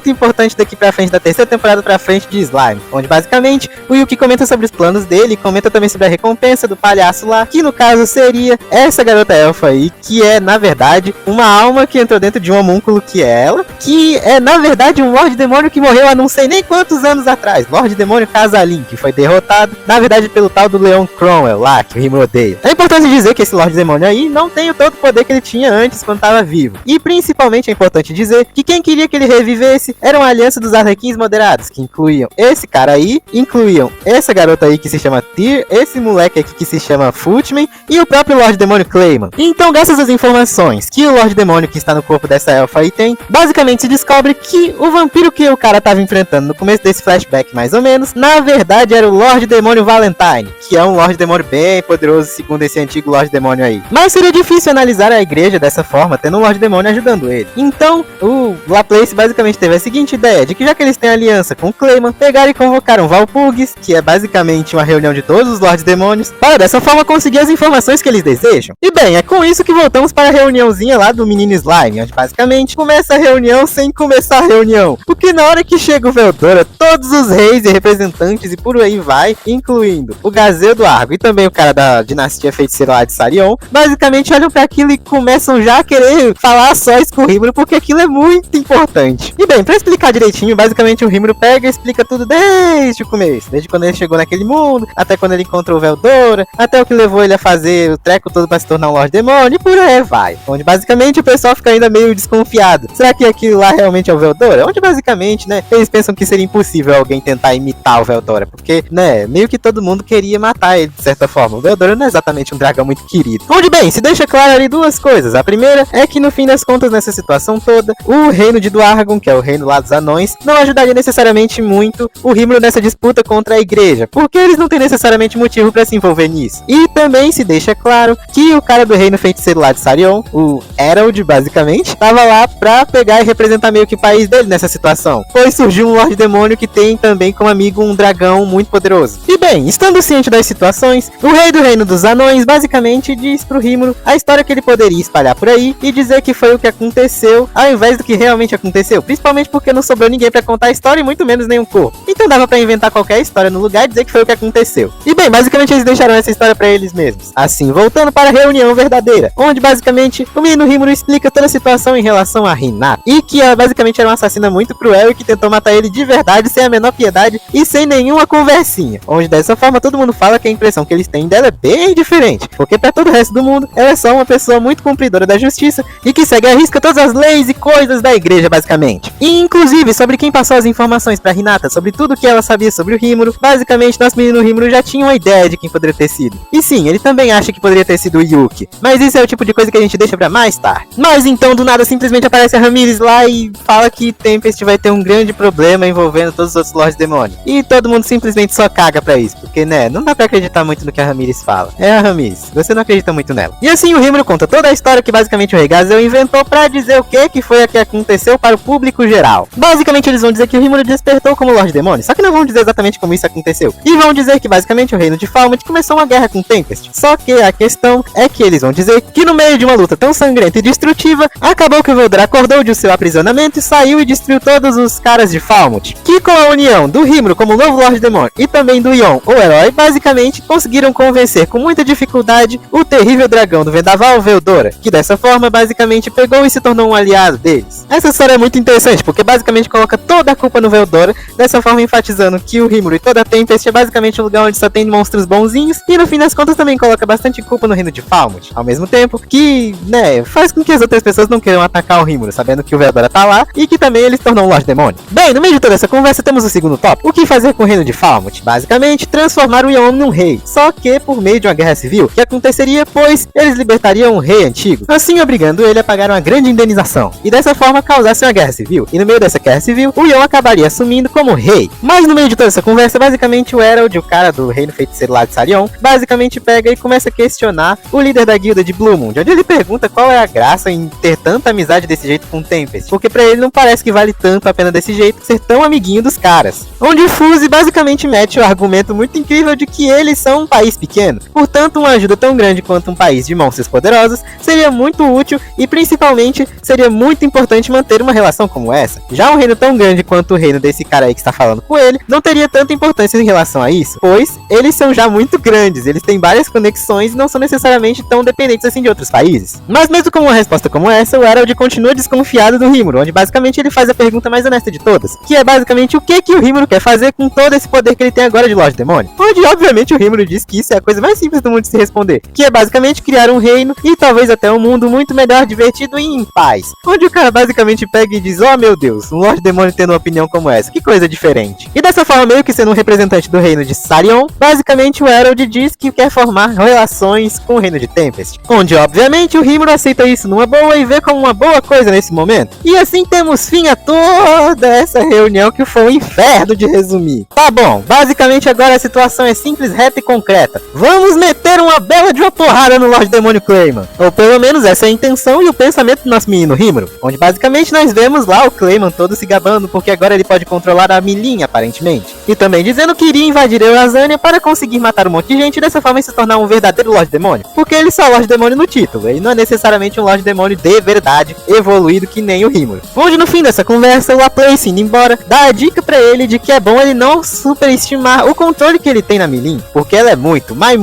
importantes daqui pra frente, da terceira temporada pra frente de Slime, onde basicamente o Yuki comenta sobre os planos dele, comenta também sobre a recompensa do palhaço lá, que no caso seria essa garota elfa aí, que é na verdade uma alma que entrou dentro de um homúnculo que é ela, que é na verdade um Lorde Demônio que morreu há não sei nem quantos anos atrás, Lorde Demônio Casalin, que foi derrotado na verdade pelo tal do Leon Cromwell lá, que o Rimuru odeia. É importante dizer que esse Lorde Demônio aí não tem o todo poder que ele tinha antes quando estava vivo, e principalmente é importante dizer que quem queria que ele revivesse era uma aliança dos Arlequins moderados, que incluíam esse cara aí, incluíam essa garota aí que se chama Tyr, esse moleque aqui que se chama Footman e o próprio Lorde Demônio Clayman. Então, graças às informações que o Lorde Demônio que está no corpo dessa elfa aí tem, basicamente se descobre que o vampiro que o cara estava enfrentando no começo desse flashback mais ou menos, na verdade era o Lorde Demônio Valentine, que é um Lorde Demônio bem poderoso segundo esse antigo Lorde Demônio aí. Mas seria difícil analisar a igreja dessa forma, tendo um Lorde Demônio ajudando ele. Então, o Laplace basicamente teve a seguinte ideia, de que já que eles têm aliança com o Clayman, pegaram e convocaram Valpurgis, que é basicamente uma reunião de todos os Lordes Demônios, para dessa forma conseguir as informações que eles desejam. E bem, é com isso que voltamos para a reuniãozinha lá do menino Slime, onde basicamente começa a reunião sem começar a reunião. Porque na hora que chega o Veldora, todos os reis e representantes e por aí vai, incluindo o Gazelle do Argo e também o cara da dinastia feiticeira lá de Sarion, basicamente olham para aquilo e começam já a querer falar só isso com o Rimuru, porque aquilo é muito importante. E bem, para explicar direitinho, basicamente o Rimuru pega e explica tudo desde o começo, desde quando ele chegou naquele mundo, até quando ele encontrou o Veldora, até o que levou ele a fazer o treco todo para se tornar um Lorde Demônio, e por aí vai. Onde basicamente o pessoal fica ainda meio desconfiado. Será que aquilo lá realmente é o Veldora? Onde basicamente, né, eles pensam que seria impossível alguém tentar imitar o Veldora, porque, né, meio que todo mundo queria matar ele de certa forma. O Veldora não é exatamente um dragão muito querido. Onde bem, se deixa claro ali duas coisas. A primeira é que no fim das contas, nessa situação toda, o reino de Dwargon, que é o reino lá dos anões, não ajudaria necessariamente muito o Rimuru nessa disputa contra a igreja, porque eles não têm necessariamente motivo para se envolver nisso. E também se deixa claro que o cara do reino feiticeiro lá de Sarion, o Herald, basicamente, tava lá pra pegar e representar meio que o país dele nessa situação, pois surgiu um Lorde Demônio que tem também como amigo um dragão muito poderoso. E bem, estando ciente das situações, o rei do reino dos anões basicamente diz pro Rimuru a história que ele poderia espalhar por aí e dizer que foi o que aconteceu, ao invés do que realmente aconteceu, principalmente porque não sobrou ninguém pra contar a história e muito menos nenhum corpo. Então dava pra inventar qualquer história no lugar e dizer que foi o que aconteceu. E bem, basicamente eles deixaram essa história pra eles mesmos. Assim, voltando para a reunião verdadeira, onde basicamente o menino Rimuru explica toda a situação em relação a Hinata, e que ela basicamente era uma assassina muito cruel e que tentou matar ele de verdade, sem a menor piedade e sem nenhuma conversinha. Onde dessa forma todo mundo fala que a impressão que eles têm dela é bem diferente, porque pra todo o resto do mundo ela é só uma pessoa muito cumpridora da justiça e que segue à risca todas as leis e coisas da igreja basicamente. E inclusive sobre quem passou as informações pra Hinata, sobre tudo que ela sabia sobre o Rimuru, basicamente nosso menino Rimuru já tinha uma ideia de quem poderia ter sido. E sim, ele também acha que poderia ter sido o Yuki, mas isso é o tipo de coisa que a gente deixa pra mais tarde. Mas então do nada simplesmente aparece a Ramírez lá e fala que Tempest vai ter um grande problema envolvendo todos os outros Lordes Demônios. E todo mundo simplesmente só caga pra isso, porque né, não dá pra acreditar muito no que a Ramírez fala. É a Ramírez, você não acredita muito nela. E assim o Rimuru conta toda a história que basicamente o Rei Gazelle inventou pra dizer o que foi o que aconteceu para o público geral. Basicamente eles vão dizer que o Rimuru despertou como Lorde Demônio, só que não vão dizer exatamente como isso aconteceu. E vão dizer que basicamente o reino de Falmouth começou uma guerra com Tempest. Só que a questão é que eles vão dizer que no meio de uma luta tão sangrenta e destrutiva, acabou que o Veldora acordou de seu aprisionamento e saiu e destruiu todos os caras de Falmouth, que com a união do Rimuru como novo Lorde Demônio e também do Yon, o herói, basicamente conseguiram convencer com muita dificuldade o terrível dragão do Vendaval, Veldora, que dessa forma basicamente pegou e se tornou um aliado deles. Essa história é muito interessante, porque basicamente coloca toda a culpa no Veldora, dessa forma enfatizando que o Rimuru e toda a Tempest é basicamente um lugar onde só tem monstros bonzinhos, e no fim das contas também coloca bastante culpa no reino de Falmouth, ao mesmo tempo que, né, faz com que as outras pessoas não queiram atacar o Rimuru, sabendo que o Veldora tá lá, e que também ele se tornou um Lorde Demônio. Bem, no meio de toda essa conversa temos o segundo tópico, o que fazer com o reino de Falmouth? Basicamente, transformar o Yon num rei, só que por meio de uma guerra civil, que aconteceria pois eles libertariam um rei antigo, mundo, assim obrigando ele a pagar uma grande indenização, e dessa forma causasse uma guerra civil, e no meio dessa guerra civil, o Yon acabaria assumindo como rei. Mas no meio de toda essa conversa, basicamente o Herald, o cara do reino feiticeiro lá de Sarion, basicamente pega e começa a questionar o líder da guilda de Bluemond, onde ele pergunta qual é a graça em ter tanta amizade desse jeito com o Tempest, porque pra ele não parece que vale tanto a pena desse jeito ser tão amiguinho dos caras. Onde o Fuse basicamente mete o argumento muito incrível de que eles são um país pequeno, portanto uma ajuda tão grande quanto um país de monstros poderosos seria muito útil e principalmente seria muito importante manter uma relação como essa. Já um reino tão grande quanto o reino desse cara aí que está falando com ele, não teria tanta importância em relação a isso, pois eles são já muito grandes, eles têm várias conexões e não são necessariamente tão dependentes assim de outros países. Mas mesmo com uma resposta como essa, o Herald continua desconfiado do Rimuru, onde basicamente ele faz a pergunta mais honesta de todas, que é basicamente o que o Rimuru quer fazer com todo esse poder que ele tem agora de Lorde Demônio. Onde obviamente o Rimuru diz que isso é a coisa mais simples do mundo de se responder, que é basicamente criar um reino e talvez até um mundo muito melhor, divertido e em paz. Onde o cara basicamente pega e diz, oh meu Deus, um Lorde Demônio tendo uma opinião como essa, que coisa diferente. E dessa forma, meio que sendo um representante do reino de Sarion, basicamente o Herald diz que quer formar relações com o reino de Tempest, onde obviamente o Rimuru aceita isso numa boa e vê como uma boa coisa nesse momento. E assim temos fim a toda essa reunião que foi um inferno de resumir. Tá bom, basicamente agora a situação é simples, reta e concreta. Vamos meter uma bela de uma porrada no Lorde Demônio Clayman. Ou pelo menos essa é a intenção e o pensamento do nosso menino Rimuru, onde basicamente nós vemos lá o Clayman todo se gabando porque agora ele pode controlar a Milin aparentemente. E também dizendo que iria invadir Eurasânia para conseguir matar um monte de gente e dessa forma se tornar um verdadeiro Lorde Demônio. Porque ele só é Lorde Demônio no título, ele não é necessariamente um Lorde Demônio de verdade, evoluído que nem o Rimuru. Onde no fim dessa conversa, o Laplace indo embora, dá a dica pra ele de que é bom ele não superestimar o controle que ele tem na Milin, porque ela é muito, mas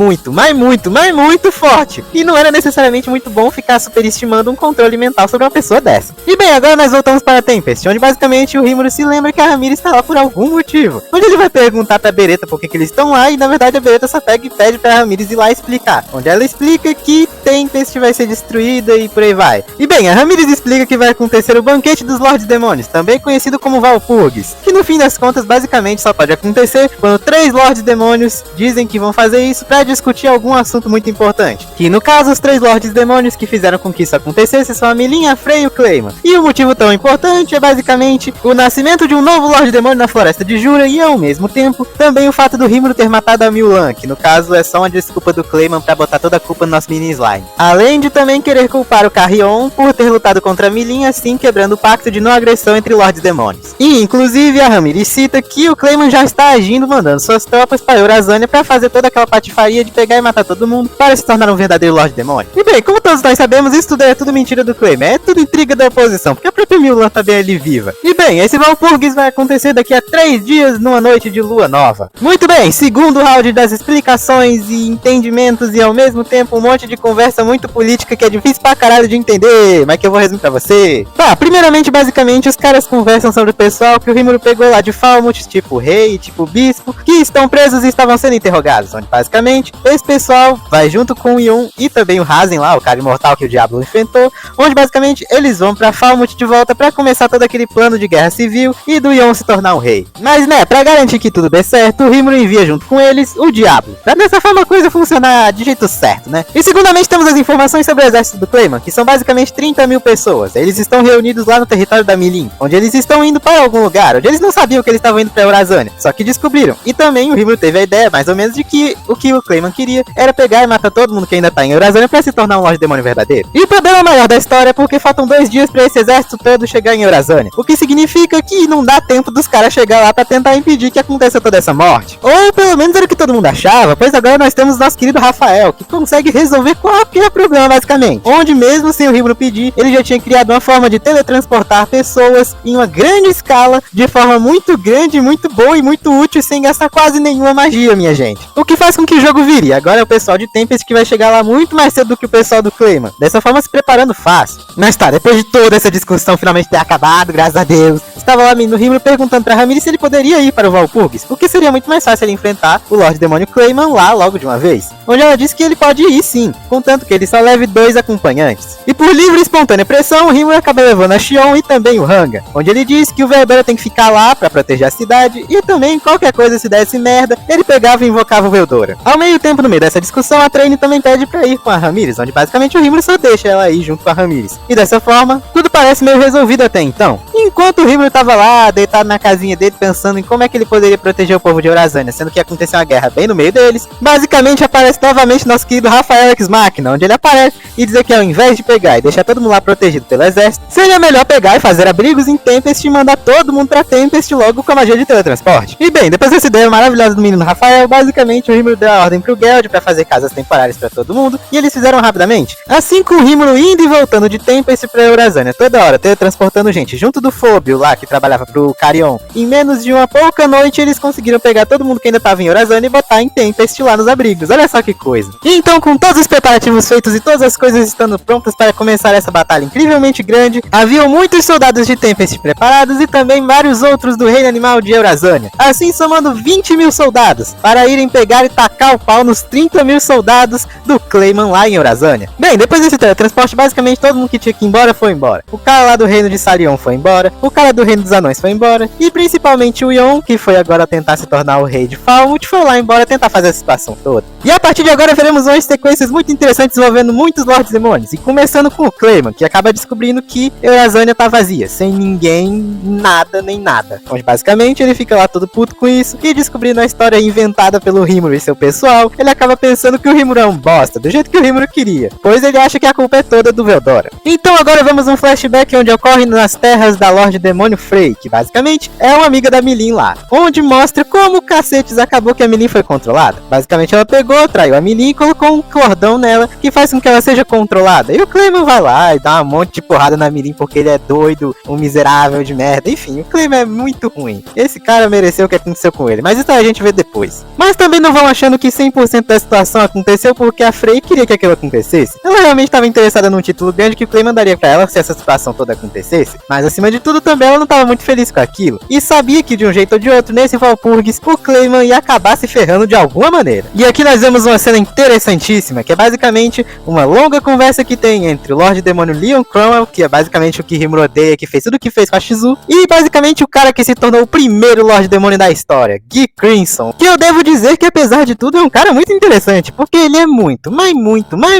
muito forte. E não era necessariamente muito bom ficar superestimando um controle mental sobre uma pessoa dessa. E bem, agora nós voltamos para Tempest, onde basicamente o Rimuru se lembra que a Ramira está lá por algum motivo. Onde ele vai perguntar pra Beretta por que eles estão lá e na verdade a Beretta só pega e pede pra Ramires ir lá explicar. Onde ela explica que Tempest vai ser destruída e por aí vai. E bem, a Ramires explica que vai acontecer o banquete dos Lordes Demônios, também conhecido como Valpurgis, que no fim das contas basicamente só pode acontecer quando 3 Lordes Demônios dizem que vão fazer isso pra discutir algum assunto muito importante. Que no caso os 3 Lordes Demônios que fizeram com que isso acontecesse são a Milin, a Frey e o Clayman. E o motivo tão importante é basicamente o nascimento de um novo Lorde Demônio na Floresta de Jura e ao mesmo tempo também o fato do Rimuru ter matado a Mulan, que no caso é só uma desculpa do Clayman pra botar toda a culpa no nosso mini slime. Além de também querer culpar o Carrion por ter lutado contra a Milin, assim quebrando o pacto de não agressão entre Lordes Demônios. E inclusive a Ramires cita que o Clayman já está agindo, mandando suas tropas para Eurasânia pra fazer toda aquela patifaria de pegar e matar todo mundo para se tornar um verdadeiro Lorde Demônio. E bem, como todos nós sabemos, isso tudo é tudo mentira do Clayman, é tudo intriga da oposição, porque a própria Mulan tá bem ali viva. E bem, esse Valpurgis vai acontecer daqui a 3 dias numa noite de lua nova. Muito bem, segundo round das explicações e entendimentos e ao mesmo tempo um monte de conversa muito política que é difícil pra caralho de entender, mas que eu vou resumir pra você. Tá, primeiramente, basicamente, os caras conversam sobre o pessoal que o Rimuru pegou lá de Falmouth, tipo rei, tipo bispo, que estão presos e estavam sendo interrogados, onde basicamente esse pessoal vai junto com o Yun e também o Hazen lá, o cara imortal que o Diablo enfrentou, onde basicamente eles vão pra Falmouth de volta pra começar todo aquele plano de guerra civil e do Yun se tornar um rei. Mas né, pra garantir que tudo dê certo, o Rimuru envia junto com eles o Diablo, pra dessa forma a coisa funcionar de jeito certo, né? E segundamente temos as informações sobre o exército do Clayman, que são basicamente 30 mil pessoas. Eles estão reunidos lá no território da Milin, onde eles estão indo para algum lugar, onde eles não sabiam que eles estavam indo pra Eurasânia, só que descobriram. E também o Rimuru teve a ideia, mais ou menos, de que o Clayman queria era pegar e matar todo mundo que ainda tá em Eurasânia pra se tornar um Lorde Demônio verdadeiro. E o problema maior da história é porque faltam 2 dias pra esse exército todo chegar em Eurasânia, o que significa que não dá tempo dos caras chegar lá pra tentar impedir que aconteça toda essa morte. Ou pelo menos era o que todo mundo achava, pois agora nós temos nosso querido Rafael, que consegue resolver qualquer problema basicamente. Onde mesmo sem o Rimuru pedir, ele já tinha criado uma forma de teletransportar pessoas em uma grande escala, de forma muito grande, muito boa e muito útil, sem gastar quase nenhuma magia, minha gente. O que faz com que o jogo vire. Agora é o pessoal de Tempest que vai chegar lá muito mais cedo do que o pessoal do Clayman, dessa forma se preparando fácil. Mas tá, depois de toda essa discussão finalmente ter acabado, graças a Deus, estava lá no Rimuru perguntando pra Ramires se ele poderia ir para o Valpurgis, porque seria muito mais fácil ele enfrentar o Lorde Demônio Clayman lá logo de uma vez. Onde ela disse que ele pode ir sim, contanto que ele só leve 2 acompanhantes. E por livre e espontânea pressão, o Rimuru acaba levando a Xion e também o Hanga, onde ele diz que o Verbera tem que ficar lá pra proteger a cidade e também qualquer coisa se desse merda, ele pegava e invocava o Veldora. Ao meio tempo, no meio dessa discussão, a Traine também pede pra ir com a Ramires, onde basicamente o Rimuru só deixa ela aí junto com a Ramírez. E dessa forma, tudo parece meio resolvido até então. Enquanto o Rimuru tava lá, deitado na casinha dele, pensando em como é que ele poderia proteger o povo de Eurasânia, sendo que aconteceu uma guerra bem no meio deles, basicamente aparece novamente nosso querido Rafael Ex Machina, onde ele aparece e diz que ao invés de pegar e deixar todo mundo lá protegido pelo exército, seria melhor pegar e fazer abrigos em Tempest e mandar todo mundo pra Tempest logo com a magia de teletransporte. E bem, depois dessa ideia maravilhosa do menino Rafael, basicamente o Rimuru deu a ordem pro Geld pra fazer casas temporárias pra todo mundo, e eles fizeram rapidamente. Assim com o Rimuru indo e voltando de Tempest pra Eurasânia toda hora, teletransportando gente junto do Fóbio lá, que trabalhava pro Carrion, em menos de uma pouca noite eles conseguiram pegar todo mundo que ainda tava em Eurasânia e botar em Tempest lá nos abrigos. Olha só que coisa. E então, com todos os preparativos feitos e todas as coisas estando prontas para começar essa batalha incrivelmente grande, haviam muitos soldados de Tempest preparados e também vários outros do reino animal de Eurasânia. Assim, somando 20 mil soldados para irem pegar e tacar o pau nos 30 mil soldados do Clayman lá em Eurasânia. Bem, depois desse teletransporte, basicamente todo mundo que tinha que ir embora foi embora. O cara lá do reino de Sarion foi embora, o cara do reino dos anões foi embora, e principalmente o Yon, que foi agora tentar se tornar o rei de Falmouth, foi lá embora tentar fazer a situação toda. E a partir de agora veremos umas sequências muito interessantes envolvendo muitos Lords Demônios, e começando com o Clayman, que acaba descobrindo que Eurasânia tá vazia, sem ninguém, nada, nem nada. Onde basicamente ele fica lá todo puto com isso, e descobrindo a história inventada pelo Rimuru e seu pessoal, ele acaba pensando que o Rimuru é um bosta, do jeito que o Rimuru queria, pois ele acha que a culpa é toda do Veldora. Então agora vamos um flashback onde ocorre nas terras da Lorde Demônio Frey, que basicamente é uma amiga da Milin lá, onde mostra como cacetes acabou que a Milin foi controlada. Basicamente ela pegou, traiu a Milin e colocou um cordão nela que faz com que ela seja controlada. E o Clayman vai lá e dá um monte de porrada na Milin porque ele é doido, um miserável de merda. Enfim, o Clayman é muito ruim. Esse cara mereceu o que aconteceu com ele, mas isso a gente vê depois. Mas também não vão achando que 100% da situação aconteceu porque a Frey queria que aquilo acontecesse. Ela realmente estava interessada num título grande que o Clayman daria pra ela se essa situação toda acontecesse, mas acima de tudo também ela não estava muito feliz com aquilo, e sabia que de um jeito ou de outro, nesse Walpurgis, o Clayman ia acabar se ferrando de alguma maneira. E aqui nós vemos uma cena interessantíssima, que é basicamente uma longa conversa que tem entre o Lorde Demônio Leon Cromwell, que é basicamente o que Rimuru odeia, que fez tudo o que fez com a Shizu, e basicamente o cara que se tornou o primeiro Lorde Demônio da história, Guy Crimson, que eu devo dizer que apesar de tudo é um cara muito interessante, porque ele é muito, mas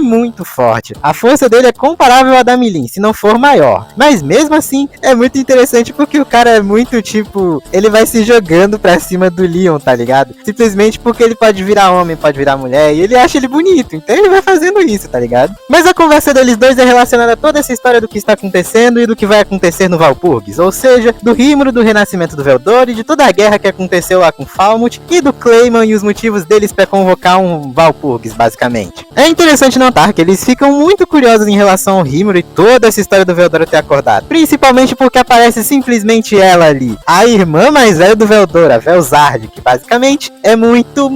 muito forte. A força dele é comparável à da Milin, se não for maior, mas mesmo assim é muito interessante porque o cara é muito tipo, ele vai se jogando pra cima do Leon, tá ligado? Simplesmente porque ele pode virar homem, pode virar mulher, e ele acha ele bonito, então ele vai fazendo isso, tá ligado? Mas a conversa deles dois é relacionada a toda essa história do que está acontecendo e do que vai acontecer no Walpurgis, ou seja, do Rimuru, do renascimento do Veldora e de toda a guerra que aconteceu lá com Falmouth e do Clayman e os motivos deles pra convocar um Walpurgis, basicamente. É interessante notar que eles ficam muito curiosos em relação ao Rimuru e toda essa história do Veldora ter acordado, principalmente porque aparece simplesmente ela ali, a irmã mais velha do Veldora, Velzard, que basicamente é muito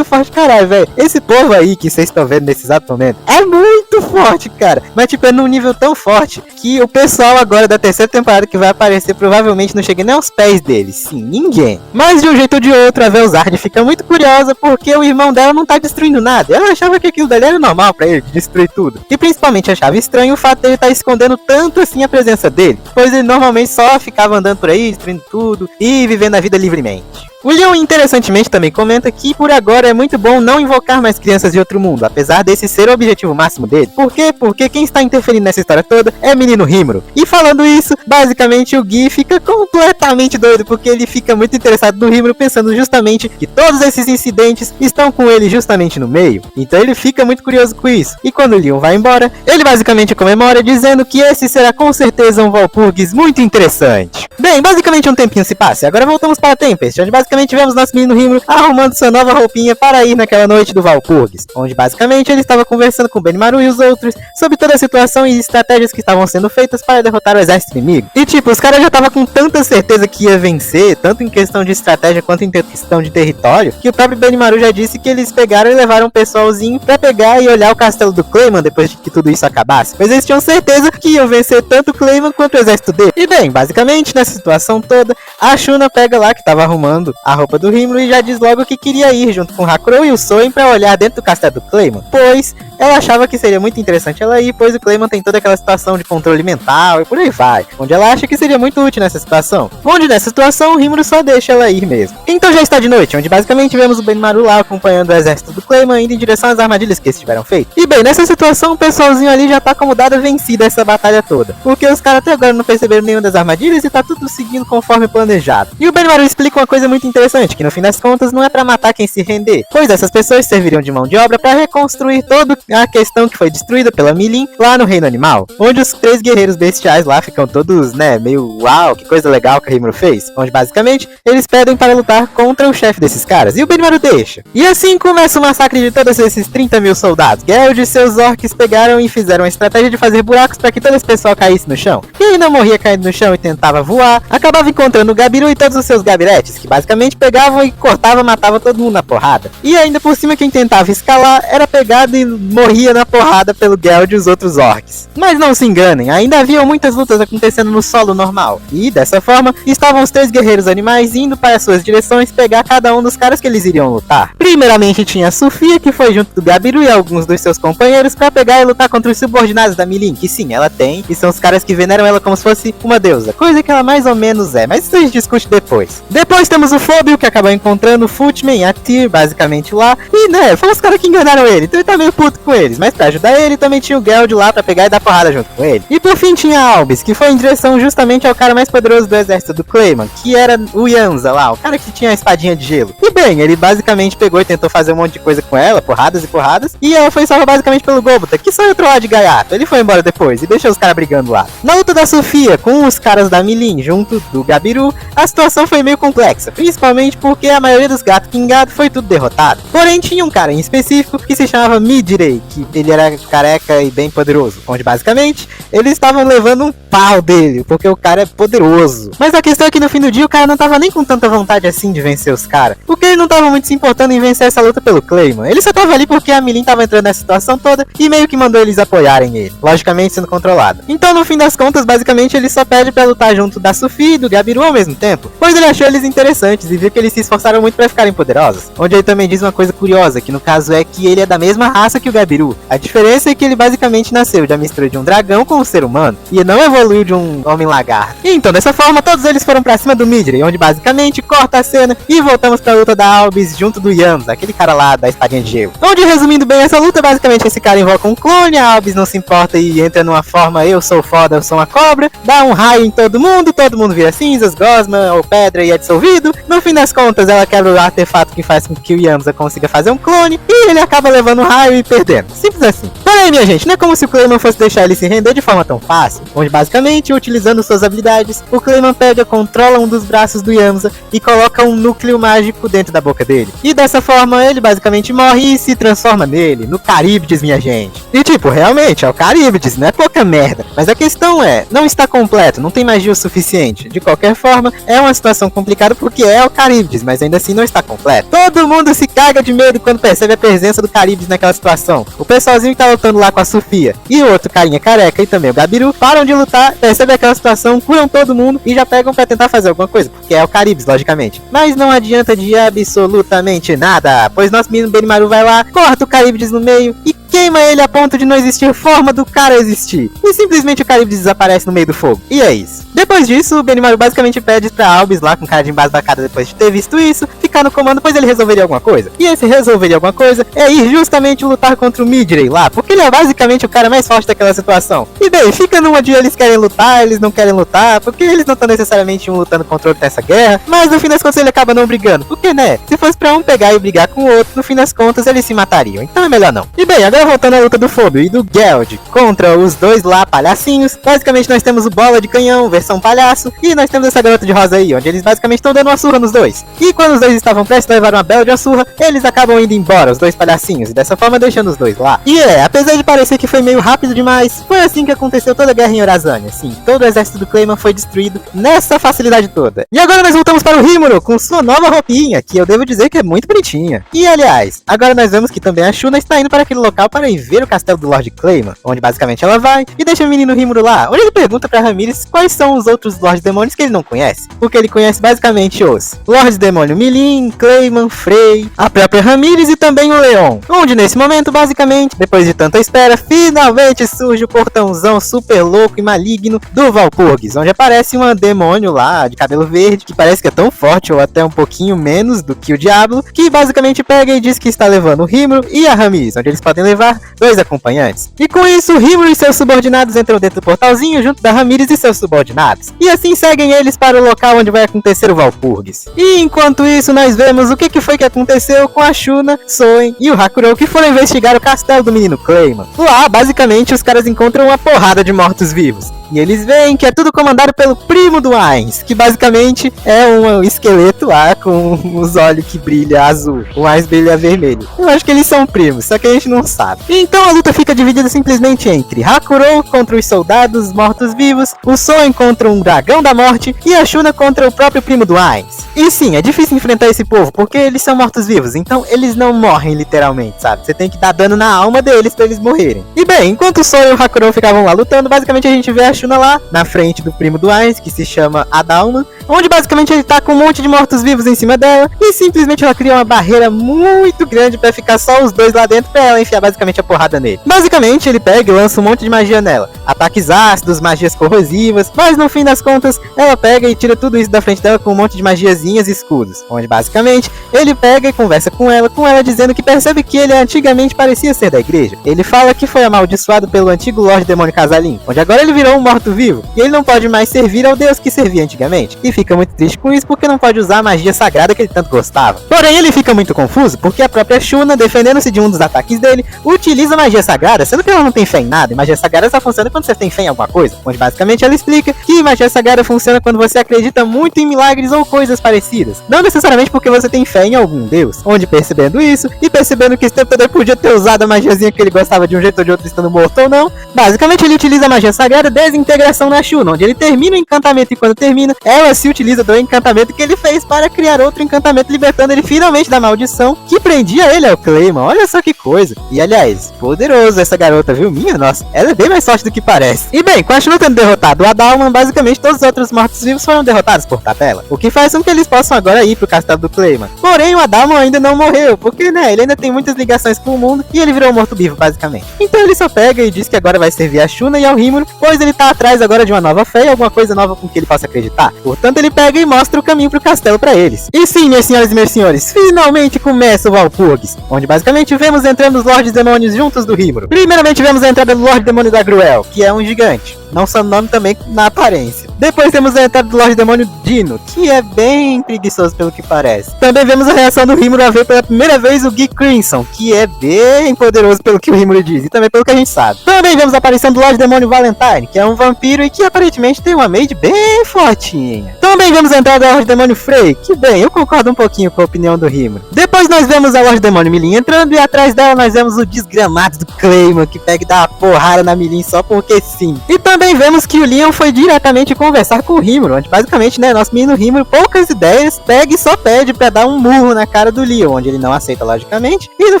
forte, caralho, velho. Esse povo aí que vocês estão vendo nesse exato momento é muito forte, cara, mas tipo, é num nível tão forte que o pessoal agora da terceira temporada que vai aparecer provavelmente não chega nem aos pés deles, sim, ninguém. Mas de um jeito ou de outro, a Velzard fica muito curiosa porque o irmão dela não tá destruindo nada. Ela achava que aquilo dali era normal pra ele, de destruir tudo. E principalmente achava estranho o fato dele estar escondendo tanto assim a presença dele, pois ele normalmente só ficava andando por aí, destruindo tudo e vivendo a vida livremente. O Leon, interessantemente, também comenta que por agora é muito bom não invocar mais crianças de outro mundo, apesar desse ser o objetivo máximo dele. Por quê? Porque quem está interferindo nessa história toda é o menino Rimuru. E falando isso, basicamente o Gui fica completamente doido, porque ele fica muito interessado no Rimuru, pensando justamente que todos esses incidentes estão com ele justamente no meio. Então ele fica muito curioso com isso. E quando o Leon vai embora, ele basicamente comemora, dizendo que esse será com certeza um Walpurgis muito interessante. Bem, basicamente um tempinho se passa, e agora voltamos para Tempest, onde basicamente tivemos nosso menino Rimuru arrumando sua nova roupinha para ir naquela noite do Walpurgis, onde basicamente ele estava conversando com Benimaru e os outros sobre toda a situação e estratégias que estavam sendo feitas para derrotar o exército inimigo. E tipo, os caras já estavam com tanta certeza que ia vencer, tanto em questão de estratégia quanto em questão de território, que o próprio Benimaru já disse que eles pegaram e levaram um pessoalzinho para pegar e olhar o castelo do Clayman depois de que tudo isso acabasse, pois eles tinham certeza que iam vencer tanto o Clayman quanto o exército dele. E bem, basicamente nessa situação toda, a Shuna pega lá que estava arrumando a roupa do Rimuru e já diz logo que queria ir junto com o Hakurou e o Soen pra olhar dentro do castelo do Claymon, pois ela achava que seria muito interessante ela ir, pois o Claymon tem toda aquela situação de controle mental e por aí vai, onde ela acha que seria muito útil nessa situação, onde nessa situação o Rimuru só deixa ela ir mesmo. Então já está de noite, onde basicamente vemos o Benimaru lá acompanhando o exército do Claymon indo em direção às armadilhas que eles tiveram feito. E bem, nessa situação o pessoalzinho ali já tá acomodado vencido essa batalha toda, porque os caras até agora não perceberam nenhuma das armadilhas e tá tudo seguindo conforme planejado. E o Benimaru explica uma coisa muito interessante, que no fim das contas não é pra matar quem se render, pois essas pessoas serviriam de mão de obra pra reconstruir toda a questão que foi destruída pela Milin lá no Reino Animal, onde os 3 guerreiros bestiais lá ficam todos, né, meio uau, que coisa legal que o Rimuru fez, onde basicamente eles pedem para lutar contra o chefe desses caras, e o Benimaru deixa. E assim começa o massacre de todos esses 30 mil soldados. Geld e seus orcs pegaram e fizeram a estratégia de fazer buracos para que todo esse pessoal caísse no chão. Quem não morria caindo no chão e tentava voar, acabava encontrando o Gabiru e todos os seus gabiretes, que basicamente pegavam e cortavam, matavam todo mundo na porrada. E ainda por cima quem tentava escalar era pegado e morria na porrada pelo Geld e os outros orcs. Mas não se enganem, ainda haviam muitas lutas acontecendo no solo normal. E dessa forma, estavam os 3 guerreiros animais indo para suas direções pegar cada um dos caras que eles iriam lutar. Primeiramente tinha a Sofia, que foi junto do Gabiru e alguns dos seus companheiros para pegar e lutar contra os subordinados da Milin, que sim, ela tem, e são os caras que veneram ela como se fosse uma deusa, coisa que ela mais ou menos é, mas isso a gente discute depois. Depois temos o Phobio, que acabou encontrando o Footman e a Tyr, basicamente lá, e né, foram os caras que enganaram ele, então ele tá meio puto com eles, mas pra ajudar ele também tinha o Geld lá pra pegar e dar porrada junto com ele. E por fim tinha Albis, que foi em direção justamente ao cara mais poderoso do exército do Claymon, que era o Yanza lá, o cara que tinha a espadinha de gelo. E bem, ele basicamente pegou e tentou fazer um monte de coisa com ela, porradas e porradas, e ela foi salva basicamente pelo Gobota, que só entrou lá de gaiato. Ele foi embora depois e deixou os caras brigando lá. Na luta da Sofia com os caras da Milin junto do Gabiru, a situação foi meio complexa, principalmente porque a maioria dos gatos pingados foi tudo derrotado. Porém tinha um cara em específico que se chamava Midrei, que ele era careca e bem poderoso, onde basicamente eles estavam levando um pau dele, porque o cara é poderoso. Mas a questão é que no fim do dia o cara não tava nem com tanta vontade assim de vencer os caras, porque ele não tava muito se importando em vencer essa luta pelo Claymon. Ele só tava ali porque a Milin tava entrando nessa situação toda e meio que mandou eles apoiarem ele, logicamente sendo controlado. Então no fim das contas, basicamente ele só pede pra lutar junto da Sofia e do Gabiru ao mesmo tempo, pois ele achou eles interessantes e viu que eles se esforçaram muito pra ficarem poderosos. Onde ele também diz uma coisa curiosa, que no caso é que ele é da mesma raça que o Gabiru. A diferença é que ele basicamente nasceu da mistura de um dragão com um ser humano, e não evoluiu de um homem lagarto. E então dessa forma todos eles foram pra cima do Midrei, onde basicamente corta a cena e voltamos pra luta da Albis junto do Yanza, aquele cara lá da espadinha de gelo. Onde resumindo bem essa luta, basicamente esse cara invoca um clone, a Albis não se importa e entra numa forma eu sou foda, eu sou uma cobra, dá um raio em todo mundo vira cinzas, gosma ou pedra e é dissolvido. No fim das contas ela quebra o artefato que faz com que o Yanza consiga fazer um clone e ele acaba levando um raio e perdendo. Simples assim. Porém minha gente, não é como se o Claymon fosse deixar ele se render de forma tão fácil, onde basicamente utilizando suas habilidades, o Claymon pega, controla um dos braços do Yanza e coloca um núcleo mágico dentro da boca dele. E dessa forma ele basicamente morre e se transforma nele, no Charybdis, minha gente. E tipo, realmente é o Charybdis, não é pouca merda. Mas a questão é, não está completo, não tem magia o suficiente. De qualquer forma, é uma situação complicada porque é o Charybdis, mas ainda assim não está completo. Todo mundo se caga de medo quando percebe a presença do Charybdis naquela situação. O pessoalzinho que tá lutando lá com a Sofia e o outro carinha careca e também o Gabiru param de lutar, percebem aquela situação, curam todo mundo e já pegam pra tentar fazer alguma coisa, porque é o Charybdis, logicamente. Mas não adianta de absolutamente nada, pois nosso menino Benimaru vai lá, corta o Charybdis no meio e queima ele a ponto de não existir forma do cara existir. E simplesmente o Charybdis desaparece no meio do fogo. E é isso. Depois disso, o Benimaru basicamente pede pra Albis lá, com cara de embasbacada depois de ter visto isso, ficar no comando, pois ele resolveria alguma coisa. E esse resolveria alguma coisa é ir justamente lutar contra o Midrei lá, porque ele é basicamente o cara mais forte daquela situação. E bem, fica numa de eles querem lutar, eles não querem lutar, porque eles não estão necessariamente um lutando contra o outro nessa guerra, mas no fim das contas ele acaba não brigando. Porque né, se fosse pra um pegar e brigar com o outro, no fim das contas eles se matariam, então é melhor não. E bem, agora voltando à luta do Phobio e do Geld contra os dois lá palhacinhos, basicamente nós temos o Bola de Canhão, versão palhaço, e nós temos essa garota de rosa aí, onde eles basicamente estão dando uma surra nos dois. E quando os dois estavam prestes a levar uma bela de uma surra, eles acabam indo embora, os dois palhacinhos, e dessa forma deixando os dois lá. E apesar de parecer que foi meio rápido demais, foi assim que aconteceu toda a guerra em Orazânia, sim, todo o exército do Claymon foi destruído nessa facilidade toda. E agora nós voltamos para o Rimuru, com sua nova roupinha, que eu devo dizer que é muito bonitinha. E aliás, agora nós vemos que também a Shuna está indo para aquele local para para ir ver o castelo do Lord Clayman, onde basicamente ela vai e deixa o menino Rímuro lá, onde ele pergunta pra Ramírez quais são os outros Lord Demônios que ele não conhece, porque ele conhece basicamente os Lord Demônio Milim, Clayman, Frey, a própria Ramírez e também o Leon, onde nesse momento, basicamente, depois de tanta espera, finalmente surge o portãozão super louco e maligno do Walpurgis, onde aparece um demônio lá de cabelo verde, que parece que é tão forte ou até um pouquinho menos do que o Diablo, que basicamente pega e diz que está levando o Rímuro e a Ramírez, onde eles podem levar 2 acompanhantes. E com isso, o Rímuro e seus subordinados entram dentro do portalzinho junto da Ramírez e seus subordinados. E assim seguem eles para o local onde vai acontecer o Walpurgis. E enquanto isso, nós vemos o que foi que aconteceu com a Shuna, Soen e o Hakurou, que foram investigar o castelo do menino Clayman. Lá, basicamente, os caras encontram uma porrada de mortos-vivos. E eles veem que é tudo comandado pelo primo do Ainz, que basicamente é um esqueleto lá com os olhos que brilha azul. O Ainz brilha vermelho. Eu acho que eles são primos, só que a gente não sabe. Então a luta fica dividida simplesmente entre Hakurou contra os soldados mortos-vivos, o Soen contra um dragão da morte e a Shuna contra o próprio primo do Ainz. E sim, é difícil enfrentar esse povo, porque eles são mortos-vivos, então eles não morrem literalmente, sabe? Você tem que dar dano na alma deles pra eles morrerem. E bem, enquanto o Soen e o Hakurou ficavam lá lutando, basicamente a gente vê a Shuna lá, na frente do primo do Ainz, que se chama Adalma, onde basicamente ele tá com um monte de mortos-vivos em cima dela, e simplesmente ela cria uma barreira muito grande pra ficar só os dois lá dentro, pra ela enfiar basicamente a porrada nele. Basicamente ele pega e lança um monte de magia nela, ataques ácidos, magias corrosivas, mas no fim das contas, ela pega e tira tudo isso da frente dela com um monte de magiazinhas e escudos, onde basicamente ele pega e conversa com ela dizendo que percebe que ele antigamente parecia ser da igreja. Ele fala que foi amaldiçoado pelo antigo Lorde Demônio Casalim, onde agora ele virou um morto-vivo, e ele não pode mais servir ao deus que servia antigamente, e fica muito triste com isso porque não pode usar a magia sagrada que ele tanto gostava. Porém ele fica muito confuso porque a própria Shuna, defendendo-se de um dos ataques dele, utiliza magia sagrada, sendo que ela não tem fé em nada, e magia sagrada só funciona quando você tem fé em alguma coisa, onde basicamente ela explica que magia sagrada funciona quando você acredita muito em milagres ou coisas parecidas, não necessariamente porque você tem fé em algum deus, onde percebendo isso, e percebendo que esse tempo todo ele podia ter usado a magiazinha que ele gostava de um jeito ou de outro estando morto ou não, basicamente ele utiliza a magia sagrada desintegração na Shuna, onde ele termina o encantamento e quando termina, ela se utiliza do encantamento que ele fez para criar outro encantamento, libertando ele finalmente da maldição que prendia ele ao Clayman. Olha só que coisa. E aliás, poderoso essa garota, viu? Minha nossa, ela é bem mais forte do que parece. E bem, com a Shuna tendo derrotado o Adalman, basicamente todos os outros mortos-vivos foram derrotados por tabela, o que faz com que eles possam agora ir pro castelo do Clayman. Porém, o Adalman ainda não morreu, porque né, ele ainda tem muitas ligações com o mundo e ele virou um morto-vivo basicamente. Então ele só pega e diz que agora vai servir a Shuna e ao Rímuro, pois ele tá atrás agora de uma nova fé e alguma coisa nova com que ele possa acreditar. Portanto, ele pega e mostra o caminho pro castelo pra eles. E sim, minhas senhoras e meus senhores, finalmente começa o Walpurgis, onde basicamente vemos entrando os Lordes Demônios juntos do Rímuro. Primeiramente vemos a entrada do Lorde Demônio da Gruel, que é um gigante, não só no nome também na aparência. Depois temos a entrada do Lorde Demônio Dino, que é bem preguiçoso pelo que parece. Também vemos a reação do Rímuro a ver pela primeira vez o Gui Crimson, que é bem poderoso pelo que o Rímuro diz, e também pelo que a gente sabe. Também vemos a aparição do Lorde Demônio Valentine, que é um vampiro e que aparentemente tem uma maid bem fortinha. Também vemos a entrada do Lorde Demônio Frey, que bem, eu concordo um pouquinho com a opinião do Rímuro. Depois nós vemos a Lorde Demônio Milim entrando e atrás dela nós vemos o desgramado do Clayman, que pega e dá uma porrada na Milim só porque sim. E também vemos que o Leon foi diretamente conversar com o Rímuro, onde basicamente, né, nosso menino Rímuro, poucas ideias, pega e só pede pra dar um murro na cara do Leon, onde ele não aceita logicamente, e no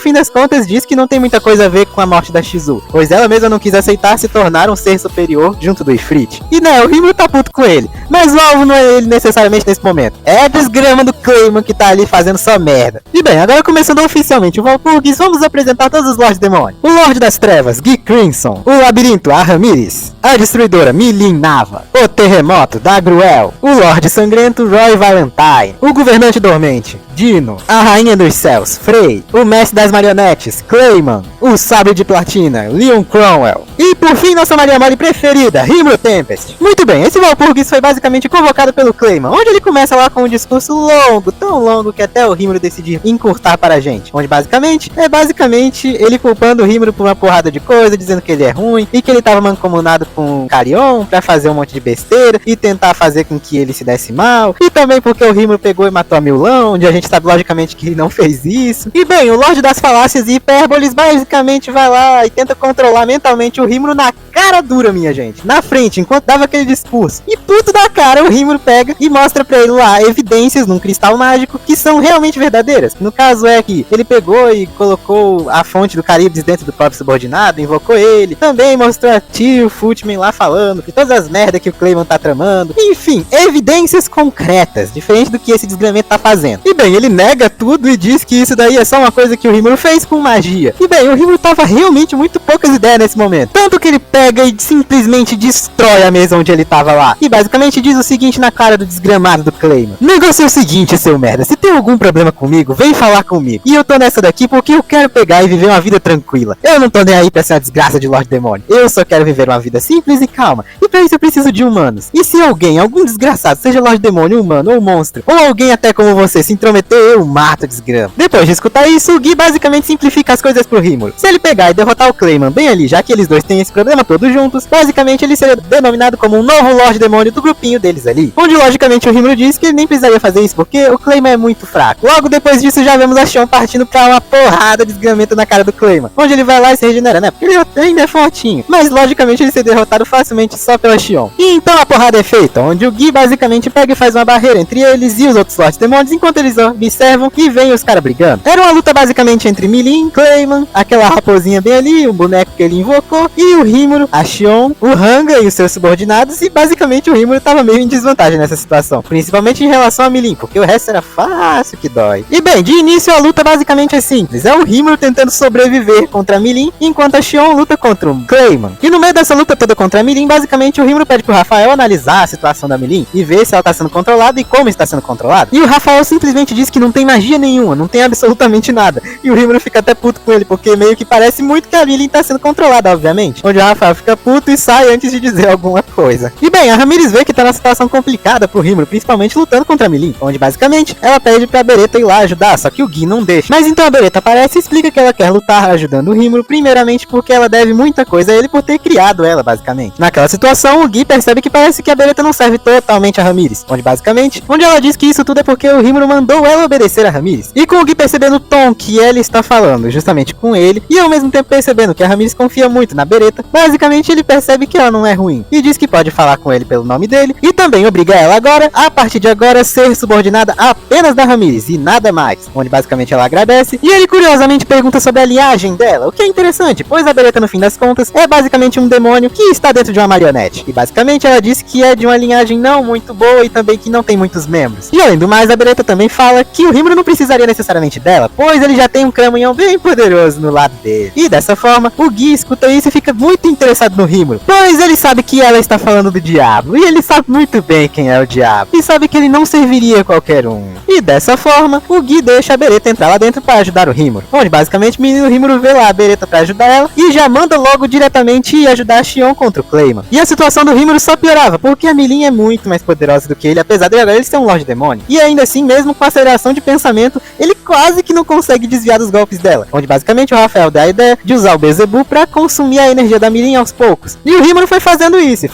fim das contas diz que não tem muita coisa a ver com a morte da Shizu, pois ela mesma não quis aceitar se tornar um ser superior junto do Ifrit. E né, o Rímuro tá puto com ele, mas o alvo não é ele necessariamente nesse momento, é a desgrama do Clayman que tá ali fazendo só merda. E bem, agora começando oficialmente o Walpurgis, vamos apresentar todos os Lordes Demônios. O Lorde das Trevas, Gui Crimson, o Labirinto, a Ramírez, a Destruidora, Milim Nava, o Terremoto, da Gruel, o Lorde Sangrento, Roy Valentine, o Governante Dormente, Dino, a Rainha dos Céus, Frey, o Mestre das Marionetes, Clayman, o Sabre de Platina, Leon Cromwell, e por fim nossa Maria Mole preferida, Rímuro Tempest. Muito bem, esse Walpurgis foi basicamente convocado pelo Clayman, onde ele começa lá com um discurso longo, tão longo que até o Rímuro decidiu encurtar para a gente, onde basicamente ele culpando o Rímuro por uma porrada de coisa, dizendo que ele é ruim e que ele tava mancomunado com o Carrion pra fazer um monte de besteira e tentar fazer com que ele se desse mal, e também porque o Rímuro pegou e matou a Milão, onde a gente gente sabe logicamente que ele não fez isso. E bem, o Lorde das Falácias e Hipérboles basicamente vai lá e tenta controlar mentalmente o Rímulo na cara dura, minha gente. Na frente, enquanto dava aquele discurso. E puto da cara, o Rímulo pega e mostra pra ele lá evidências num cristal mágico que são realmente verdadeiras. No caso é que ele pegou e colocou a fonte do Caríbdis dentro do próprio subordinado, invocou ele. Também mostrou a tio Footman lá falando de todas as merdas que o Claymon tá tramando. Enfim, evidências concretas, diferente do que esse desgramento tá fazendo. E bem, ele nega tudo e diz que isso daí é só uma coisa que o Rímulo fez com magia. E bem, o Rímulo tava realmente muito poucas ideias nesse momento. Tanto que ele pega e simplesmente destrói a mesa onde ele tava lá. E basicamente diz o seguinte na cara do desgramado do Claymon: o negócio é o seguinte, seu merda, se tem algum problema comigo, vem falar comigo. E eu tô nessa daqui porque eu quero pegar e viver uma vida tranquila. Eu não tô nem aí pra ser uma desgraça de Lorde Demônio. Eu só quero viver uma vida simples e calma. E pra isso eu preciso de humanos. E se algum desgraçado, seja Lorde Demônio, humano ou monstro, ou alguém até como você, se intrometer, eu mato o desgrama. Depois de escutar isso, o Gui basicamente simplifica as coisas pro Rímulo. Se ele pegar e derrotar o Claymon bem ali, já que eles dois têm esse problema todos juntos, basicamente ele seria denominado como um novo Lorde Demônio do grupinho deles ali. Onde logicamente o Rímulo diz que ele nem precisaria fazer isso porque o Claymon é muito fraco. Logo depois disso já vemos a Xion partindo pra uma porrada de desgramento na cara do Claymon, onde ele vai lá e se regenera, né? Porque ele ainda é fortinho. Mas logicamente ele seria derrotado facilmente só pela Xion. E então a porrada é feita, onde o Gui basicamente pega e faz uma barreira entre eles e os outros Lordes Demônios, enquanto eles observam e veem os caras brigando. Era uma luta basicamente entre Milin, Claymon, aquela raposinha bem ali, o boneco que ele invocou, e o Rímulo, a Xion, o Hanga e os seus subordinados, e basicamente o Rímulo tava meio em desvantagem nessa situação, principalmente em relação a Milin, porque o resto era fácil que dói. E bem, de início a luta basicamente é simples, é o Rímulo tentando sobreviver contra a Milin, enquanto a Xion luta contra o Claymon. E no meio dessa luta toda contra a Milin, basicamente o Rímulo pede pro Rafael analisar a situação da Milin e ver se ela tá sendo controlada e como está sendo controlada. E o Rafael simplesmente diz que não tem magia nenhuma, não tem absolutamente nada. E o Rímulo fica até puto com ele, porque meio que parece muito que a Milin tá sendo controlada, obviamente. Onde o Rafael fica puto e sai antes de dizer alguma coisa. E bem, a Ramírez vê que tá numa situação complicada pro Rímulo, principalmente lutando contra a Milin, onde basicamente ela pede pra Beretta ir lá ajudar, só que o Gui não deixa. Mas então a Beretta aparece e explica que ela quer lutar ajudando o Rímulo, primeiramente porque ela deve muita coisa a ele por ter criado ela, basicamente. Naquela situação, o Gui percebe que parece que a Beretta não serve totalmente a Ramírez, onde ela diz que isso tudo é porque o Rímulo mandou ela obedecer a Ramírez. E com o Gui percebendo o tom que ela está falando justamente com ele, e ao mesmo tempo percebendo que a Ramírez confia muito na Beretta, basicamente ele percebe que ela não é ruim, e diz que pode falar com ele pelo nome dele, e também obriga ela agora, a partir de agora, ser subordinada apenas da Ramírez, e nada mais. Onde basicamente ela agradece, e ele curiosamente pergunta sobre a linhagem dela, o que é interessante, pois a Beretta no fim das contas é basicamente um demônio que está dentro de uma marionete. E basicamente ela disse que é de uma linhagem não muito boa e também que não tem muitos membros. E além do mais, a Beretta também fala que o Rímulo não precisaria necessariamente dela, pois ele já tem um cramunhão bem poderoso no lado dele. E dessa forma, o Gui escuta isso e fica muito interessado no Rímulo, pois ele sabe que ela está falando do diabo, e ele sabe muito bem quem é o diabo, e sabe que ele não serviria a qualquer um. E dessa forma, o Gui deixa a Beretta entrar lá dentro para ajudar o Rímulo, onde basicamente o menino Rímulo vê lá a Beretta para ajudar ela, e já manda logo diretamente ir ajudar a Xion contra o Claymon. E a situação do Rímulo só piorava, porque a Milin é muito mais poderosa do que ele, apesar de agora ele ser um Lorde Demônio. E ainda assim, mesmo com a aceleração de pensamento, ele quase que não consegue desviar dos golpes dela, onde basicamente o Rafael dá a ideia de usar o Beelzebub pra consumir a energia da Milin aos poucos. E o Rímulo foi fazendo isso,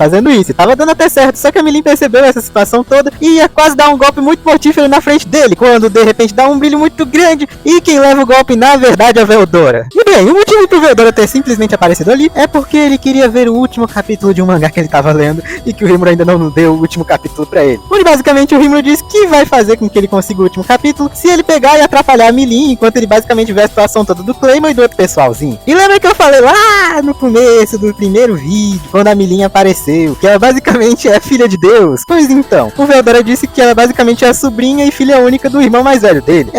tava dando até certo, só que a Milin percebeu essa situação toda e ia quase dar um golpe muito mortífero na frente dele, quando de repente dá um brilho muito grande e quem leva o golpe na verdade é a Veldora. E bem, o motivo pro Veldora ter simplesmente aparecido ali é porque ele queria ver o último capítulo de um mangá que ele tava lendo e que o Rímulo ainda não deu o último capítulo pra ele. Onde basicamente o Rímulo diz que vai fazer com que ele consiga o último capítulo se ele pegar e atrapalhar a Milin, enquanto ele basicamente vê a situação toda do Claymon e do outro pessoalzinho. E lembra que eu falei lá no começo do primeiro vídeo, quando a Milin apareceu, que ela basicamente é filha de Deus? Pois então, o Veldora disse que ela basicamente é a sobrinha e filha única do irmão mais velho dele.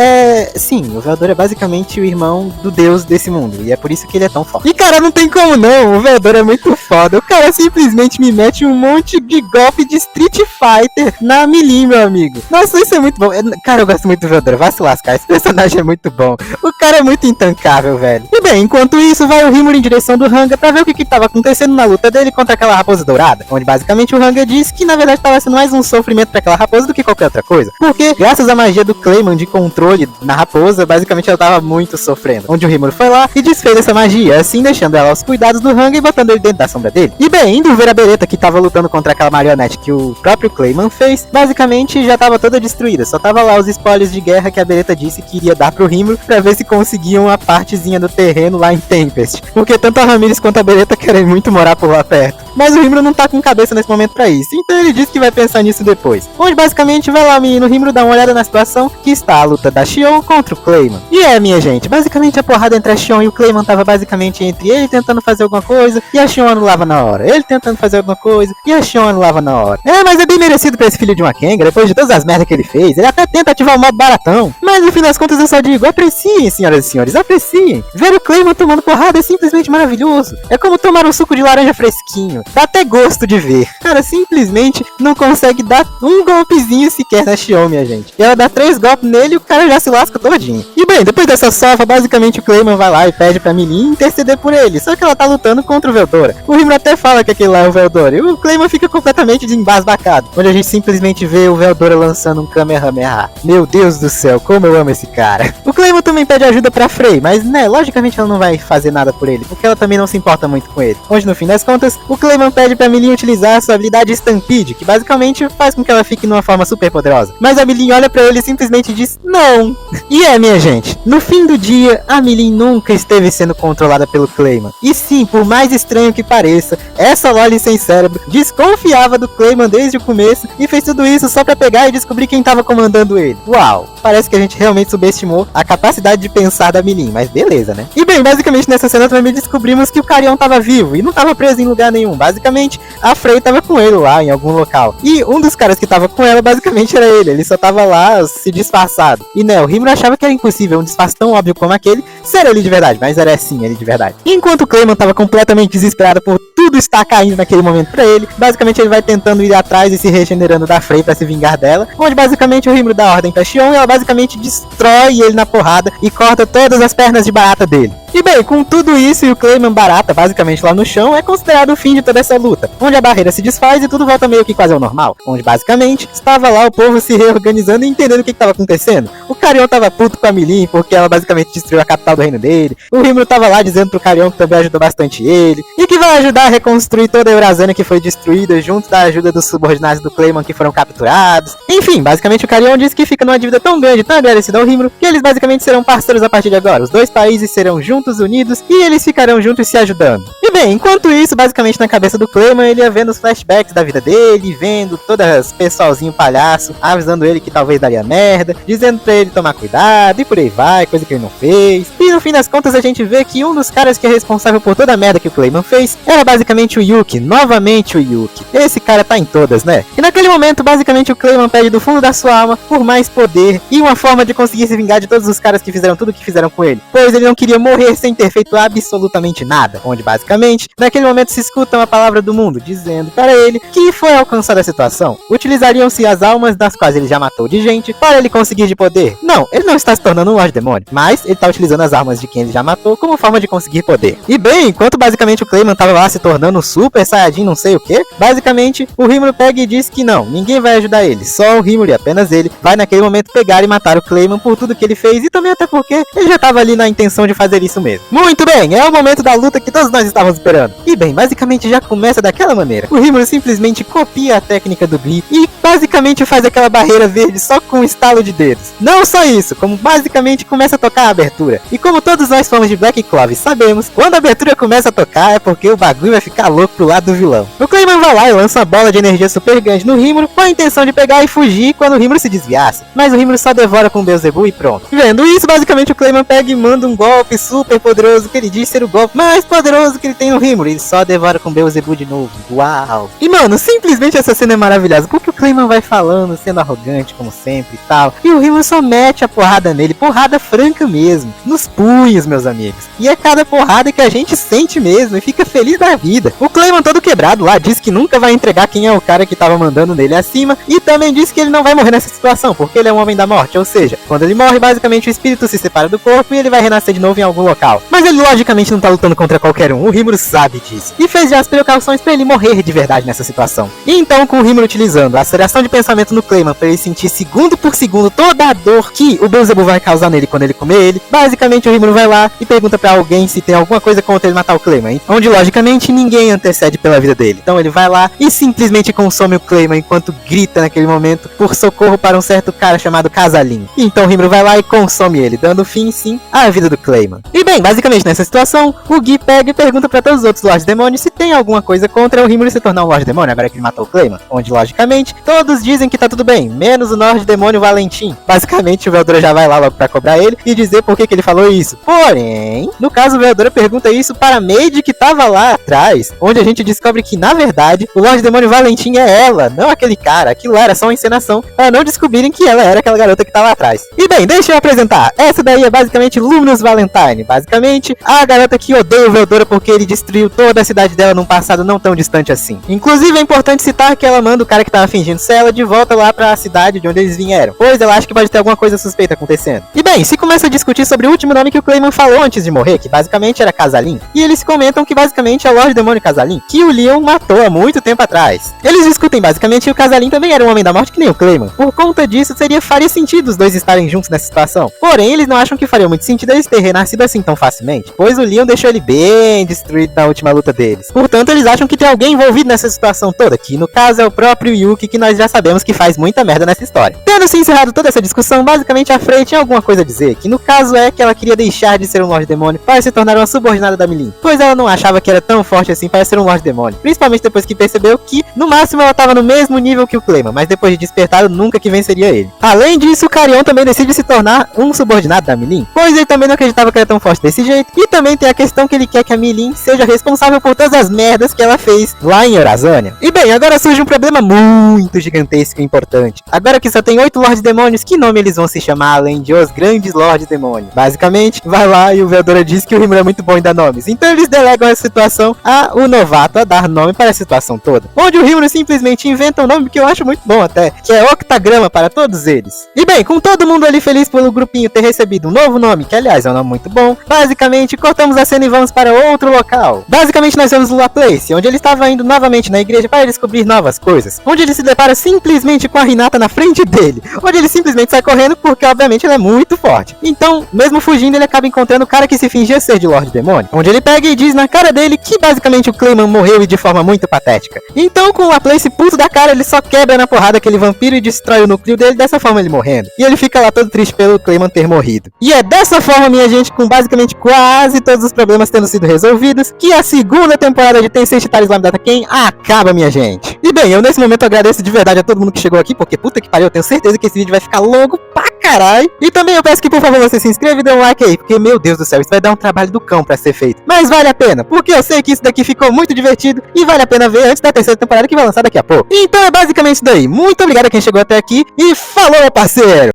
Sim, o Veldora é basicamente o irmão do Deus desse mundo, e é por isso que ele é tão forte. E cara, não tem como não, o Veldora é muito foda, o cara simplesmente me mete um monte de golpe de Street Fighter na Milin, meu amigo. Nossa, isso é muito bom. Cara, eu gosto muito do Veldora, vai se lascar, esse personagem é muito bom. O cara é muito intancável, velho. E bem, enquanto isso, vai o Rímulo em direção do Hanga pra ver o que tava acontecendo na luta dele contra aquela raposa dourada, onde basicamente o Hanga diz que na verdade tava sendo mais um sofrimento pra aquela raposa do que qualquer outra coisa, porque graças à magia do Claymon de controle na raposa, basicamente ela tava muito sofrendo, onde o Rímulo foi lá e desfez essa magia, assim deixando ela aos cuidados do Hanga e botando ele dentro da ação sombra dele. E bem, indo ver a Beretta que tava lutando contra aquela marionete que o próprio Clayman fez, basicamente já tava toda destruída. Só tava lá os spoilers de guerra que a Beretta disse que iria dar pro Rimuru pra ver se conseguiam a partezinha do terreno lá em Tempest. Porque tanto a Ramírez quanto a Beretta querem muito morar por lá perto. Mas o Rimuru não tá com cabeça nesse momento pra isso, então ele disse que vai pensar nisso depois. Onde basicamente vai lá o menino Rimuru dar uma olhada na situação que está a luta da Xion contra o Clayman. E minha gente, basicamente a porrada entre a Xion e o Clayman tava basicamente entre ele tentando fazer alguma coisa e a Xion anulava na hora. Ele tentando fazer alguma coisa e a Xion anulava na hora. Mas é bem merecido pra esse filho de uma Kenga, depois de todas as merdas que ele fez. Ele até tenta ativar o modo baratão. Mas no fim das contas eu só digo, apreciem, senhoras e senhores, apreciem. Ver o Clayman tomando porrada é simplesmente maravilhoso. É como tomar um suco de laranja fresquinho. Dá até gosto de ver. Cara, simplesmente não consegue dar um golpezinho sequer na Xion, minha gente. E ela dá 3 golpes nele e o cara já se lasca todinho. E bem, depois dessa sova, basicamente o Clayman vai lá e pede pra Milin interceder por ele. Só que ela tá lutando contra o Veldora. O Rimuru até fala que aquele lá é o Veldora. E o Clayman fica completamente desembasbacado. Onde a gente simplesmente vê o Veldora lançando um Kamehameha. Meu Deus do céu, como eu amo esse cara. O Clayman também pede ajuda pra Frey, mas né, logicamente ela não vai fazer nada por ele, porque ela também não se importa muito com ele. Onde no fim das contas, o Clayman pede pra Milin utilizar a sua habilidade Stampede, que basicamente faz com que ela fique numa forma super poderosa. Mas a Milin olha pra ele e simplesmente diz não. E minha gente, no fim do dia, a Milin nunca esteve sendo controlada pelo Clayman. E sim, por mais estranho que pareça, essa Loli sem cérebro desconfiava do Clayman desde o começo e fez tudo isso só pra pegar e descobrir quem tava comandando ele. Uau, parece que a gente realmente subestimou a capacidade de pensar da Milin, mas beleza, né? E bem, basicamente nessa cena também descobrimos que o Carion tava vivo e não tava preso em lugar nenhum. Basicamente, a Frey tava com ele lá em algum local. E um dos caras que tava com ela basicamente era ele só tava lá se disfarçado. E né, o Rimuru achava que era impossível um disfarce tão óbvio como aquele ser ele de verdade, mas era sim ele de verdade. E enquanto o Clayman tava completamente desesperado por tudo estar caindo naquele momento pra ele, basicamente ele vai tentando ir atrás e se regenerando da Frey pra se vingar dela, onde basicamente o Rimuru dá ordem pra Xion e ela basicamente destrói ele na porrada e corta todas as pernas de barata dele. E bem, com tudo isso e o Clayman barata basicamente lá no chão, é considerado o fim de toda essa luta, onde a barreira se desfaz e tudo volta meio que quase ao normal, onde basicamente estava lá o povo se reorganizando e entendendo o que estava acontecendo. O Carion tava puto com a Milin porque ela basicamente destruiu a capital do reino dele, o Rimuru tava lá dizendo pro Carion que também ajudou bastante ele, e que vai ajudar a reconstruir toda a Eurasânia que foi destruída junto da ajuda dos subordinados do Clayman que foram capturados. Enfim, basicamente o Carion disse que fica numa dívida tão grande, tão agradecido ao Rimuru, que eles basicamente serão parceiros a partir de agora. Os dois países serão juntos, unidos, e eles ficarão juntos se ajudando. E bem, enquanto isso, basicamente na cabeça do Clayman, ele ia vendo os flashbacks da vida dele, vendo todas pessoalzinho palhaço, avisando ele que talvez daria merda, dizendo pra ele tomar cuidado, e por aí vai, coisa que ele não fez. E no fim das contas a gente vê que um dos caras que é responsável por toda a merda que o Clayman fez era basicamente o Yuki, novamente o Yuki. Esse cara tá em todas, né? E naquele momento, basicamente o Clayman pede do fundo da sua alma por mais poder e uma forma de conseguir se vingar de todos os caras que fizeram tudo o que fizeram com ele, pois ele não queria morrer sem ter feito absolutamente nada, onde basicamente naquele momento se escuta uma palavra do mundo dizendo para ele que foi alcançada a situação. Utilizariam-se as almas das quais ele já matou de gente para ele conseguir de poder. Não, ele não está se tornando um Lorde Demônio, mas ele está utilizando as armas de quem ele já matou como forma de conseguir poder. E bem, enquanto basicamente o Clayman tava lá se tornando um Super Saiyajin não sei o que, basicamente o Rimuru pega e diz que não, ninguém vai ajudar ele, só o Rimuru e apenas ele vai naquele momento pegar e matar o Clayman por tudo que ele fez e também até porque ele já tava ali na intenção de fazer isso mesmo. Muito bem, é o momento da luta que todos nós estávamos esperando. E bem, basicamente já começa daquela maneira. O Rimuru simplesmente copia a técnica do Glee e basicamente faz aquela barreira verde só com um estalo de dedos. Não só isso, como basicamente começa a tocar a abertura. E como todos nós fomos de Black Clover sabemos, quando a abertura começa a tocar é porque o bagulho vai ficar louco pro lado do vilão. O Clayman vai lá e lança uma bola de energia super grande no Rimuru com a intenção de pegar e fugir quando o Rimuru se desviasse. Mas o Rimuru só devora com o Beelzebub e pronto. Vendo isso, basicamente o Clayman pega e manda um golpe super poderoso que ele diz ser o golpe mais poderoso que ele tem no Rimuru. Ele só devora com o Beelzebub de novo. Uau! E mano, simplesmente essa cena é maravilhosa, porque o Clayman vai falando, sendo arrogante como sempre e tal, e o Rimuru só mete a porrada nele, porrada franca mesmo, nos punhos, meus amigos. E é cada porrada que a gente sente mesmo e fica feliz da vida. O Clayman todo quebrado lá diz que nunca vai entregar quem é o cara que tava mandando nele acima, e também diz que ele não vai morrer nessa situação, porque ele é um homem da morte, ou seja, quando ele morre, basicamente o espírito se separa do corpo e ele vai renascer de novo em algum local local. Mas ele logicamente não tá lutando contra qualquer um, o Rimuru sabe disso. E fez já as precauções pra ele morrer de verdade nessa situação. E então, com o Rimuru utilizando a aceleração de pensamento no Clayman pra ele sentir segundo por segundo toda a dor que o Beelzebub vai causar nele quando ele comer ele, basicamente o Rimuru vai lá e pergunta pra alguém se tem alguma coisa contra ele matar o Clayman, onde logicamente ninguém antecede pela vida dele. Então ele vai lá e simplesmente consome o Clayman enquanto grita naquele momento por socorro para um certo cara chamado Casalin. E então o Rimuru vai lá e consome ele, dando fim sim à vida do Clayman. E bem, basicamente nessa situação, o Gui pega e pergunta pra todos os outros Lorde Demônios se tem alguma coisa contra o Rimuru se tornar um Lorde Demônio agora que ele matou o Clayman, onde logicamente todos dizem que tá tudo bem, menos o Lorde Demônio Valentim. Basicamente o Veldora já vai lá logo pra cobrar ele e dizer por que ele falou isso. Porém, no caso o Veldora pergunta isso para a Maid que tava lá atrás, onde a gente descobre que na verdade o Lorde Demônio Valentim é ela, não aquele cara, aquilo lá era só uma encenação para não descobrirem que ela era aquela garota que tá lá atrás. E bem, deixa eu apresentar, essa daí é basicamente Luminous Valentine, basicamente a garota que odeia o Veldora porque ele destruiu toda a cidade dela num passado não tão distante assim. Inclusive é importante citar que ela manda o cara que tava fingindo ser ela de volta lá pra cidade de onde eles vieram, pois ela acha que pode ter alguma coisa suspeita acontecendo. E bem, se começa a discutir sobre o último nome que o Clayman falou antes de morrer, que basicamente era Casalin, e eles comentam que basicamente é o Lorde Demônio Casalin, que o Leon matou há muito tempo atrás. Eles discutem basicamente que o Casalin também era um Homem da Morte que nem o Clayman. Por conta disso, faria sentido os dois estarem juntos nessa situação. Porém, eles não acham que faria muito sentido eles terem renascido assim tão facilmente, pois o Leon deixou ele bem destruído na última luta deles. Portanto, eles acham que tem alguém envolvido nessa situação toda, que no caso é o próprio Yuki, que nós já sabemos que faz muita merda nessa história. Tendo-se encerrado toda essa discussão, basicamente a Frey tinha alguma coisa a dizer, que no caso é que ela queria deixar de ser um Lorde Demônio para se tornar uma subordinada da Milin, pois ela não achava que era tão forte assim para ser um Lorde Demônio, principalmente depois que percebeu que no máximo ela estava no mesmo nível que o Clayman, mas depois de despertado nunca que venceria ele. Além disso, o Carrion também decide se tornar um subordinado da Milin, pois ele também não acreditava que era tão forte desse jeito, e também tem a questão que ele quer que a Milin seja responsável por todas as merdas que ela fez lá em Eurazânia. E bem, agora surge um problema muito gigantesco e importante. Agora que só tem 8 Lordes Demônios, que nome eles vão se chamar além de os Grandes Lordes Demônios? Basicamente, vai lá e o Veldora diz que o Rimuru é muito bom em dar nomes, então eles delegam essa situação ao novato a dar nome para a situação toda, onde o Rimuru simplesmente inventa um nome que eu acho muito bom até, que é Octagrama para todos eles. E bem, com todo mundo ali feliz pelo grupinho ter recebido um novo nome, que aliás é um nome muito bom, basicamente cortamos a cena e vamos para outro local. Basicamente nós vemos Lua Place, onde ele estava indo novamente na igreja para descobrir novas coisas, onde ele se depara simplesmente com a Hinata na frente dele, onde ele simplesmente sai correndo porque obviamente ele é muito forte. Então, mesmo fugindo, ele acaba encontrando o cara que se fingia ser de Lorde Demônio, onde ele pega e diz na cara dele que basicamente o Clayman morreu e de forma muito patética. Então, com a Place puto da cara, ele só quebra na porrada aquele vampiro e destrói o núcleo dele, dessa forma ele morrendo. E ele fica lá todo triste pelo Clayman ter morrido. E é dessa forma, minha gente, com basicamente quase todos os problemas tendo sido resolvidos, que a segunda temporada de Tensei Shitari Slime Data Ken acaba, minha gente. E bem, eu nesse momento agradeço de verdade a todo mundo que chegou aqui, porque puta que pariu, eu tenho certeza que esse vídeo vai ficar longo pra caralho. E também eu peço que por favor você se inscreva e dê um like aí, porque meu Deus do céu, isso vai dar um trabalho do cão pra ser feito. Mas vale a pena, porque eu sei que isso daqui ficou muito divertido e vale a pena ver antes da terceira temporada que vai lançar daqui a pouco. Então é basicamente isso daí. Muito obrigado a quem chegou até aqui e falou, meu parceiro!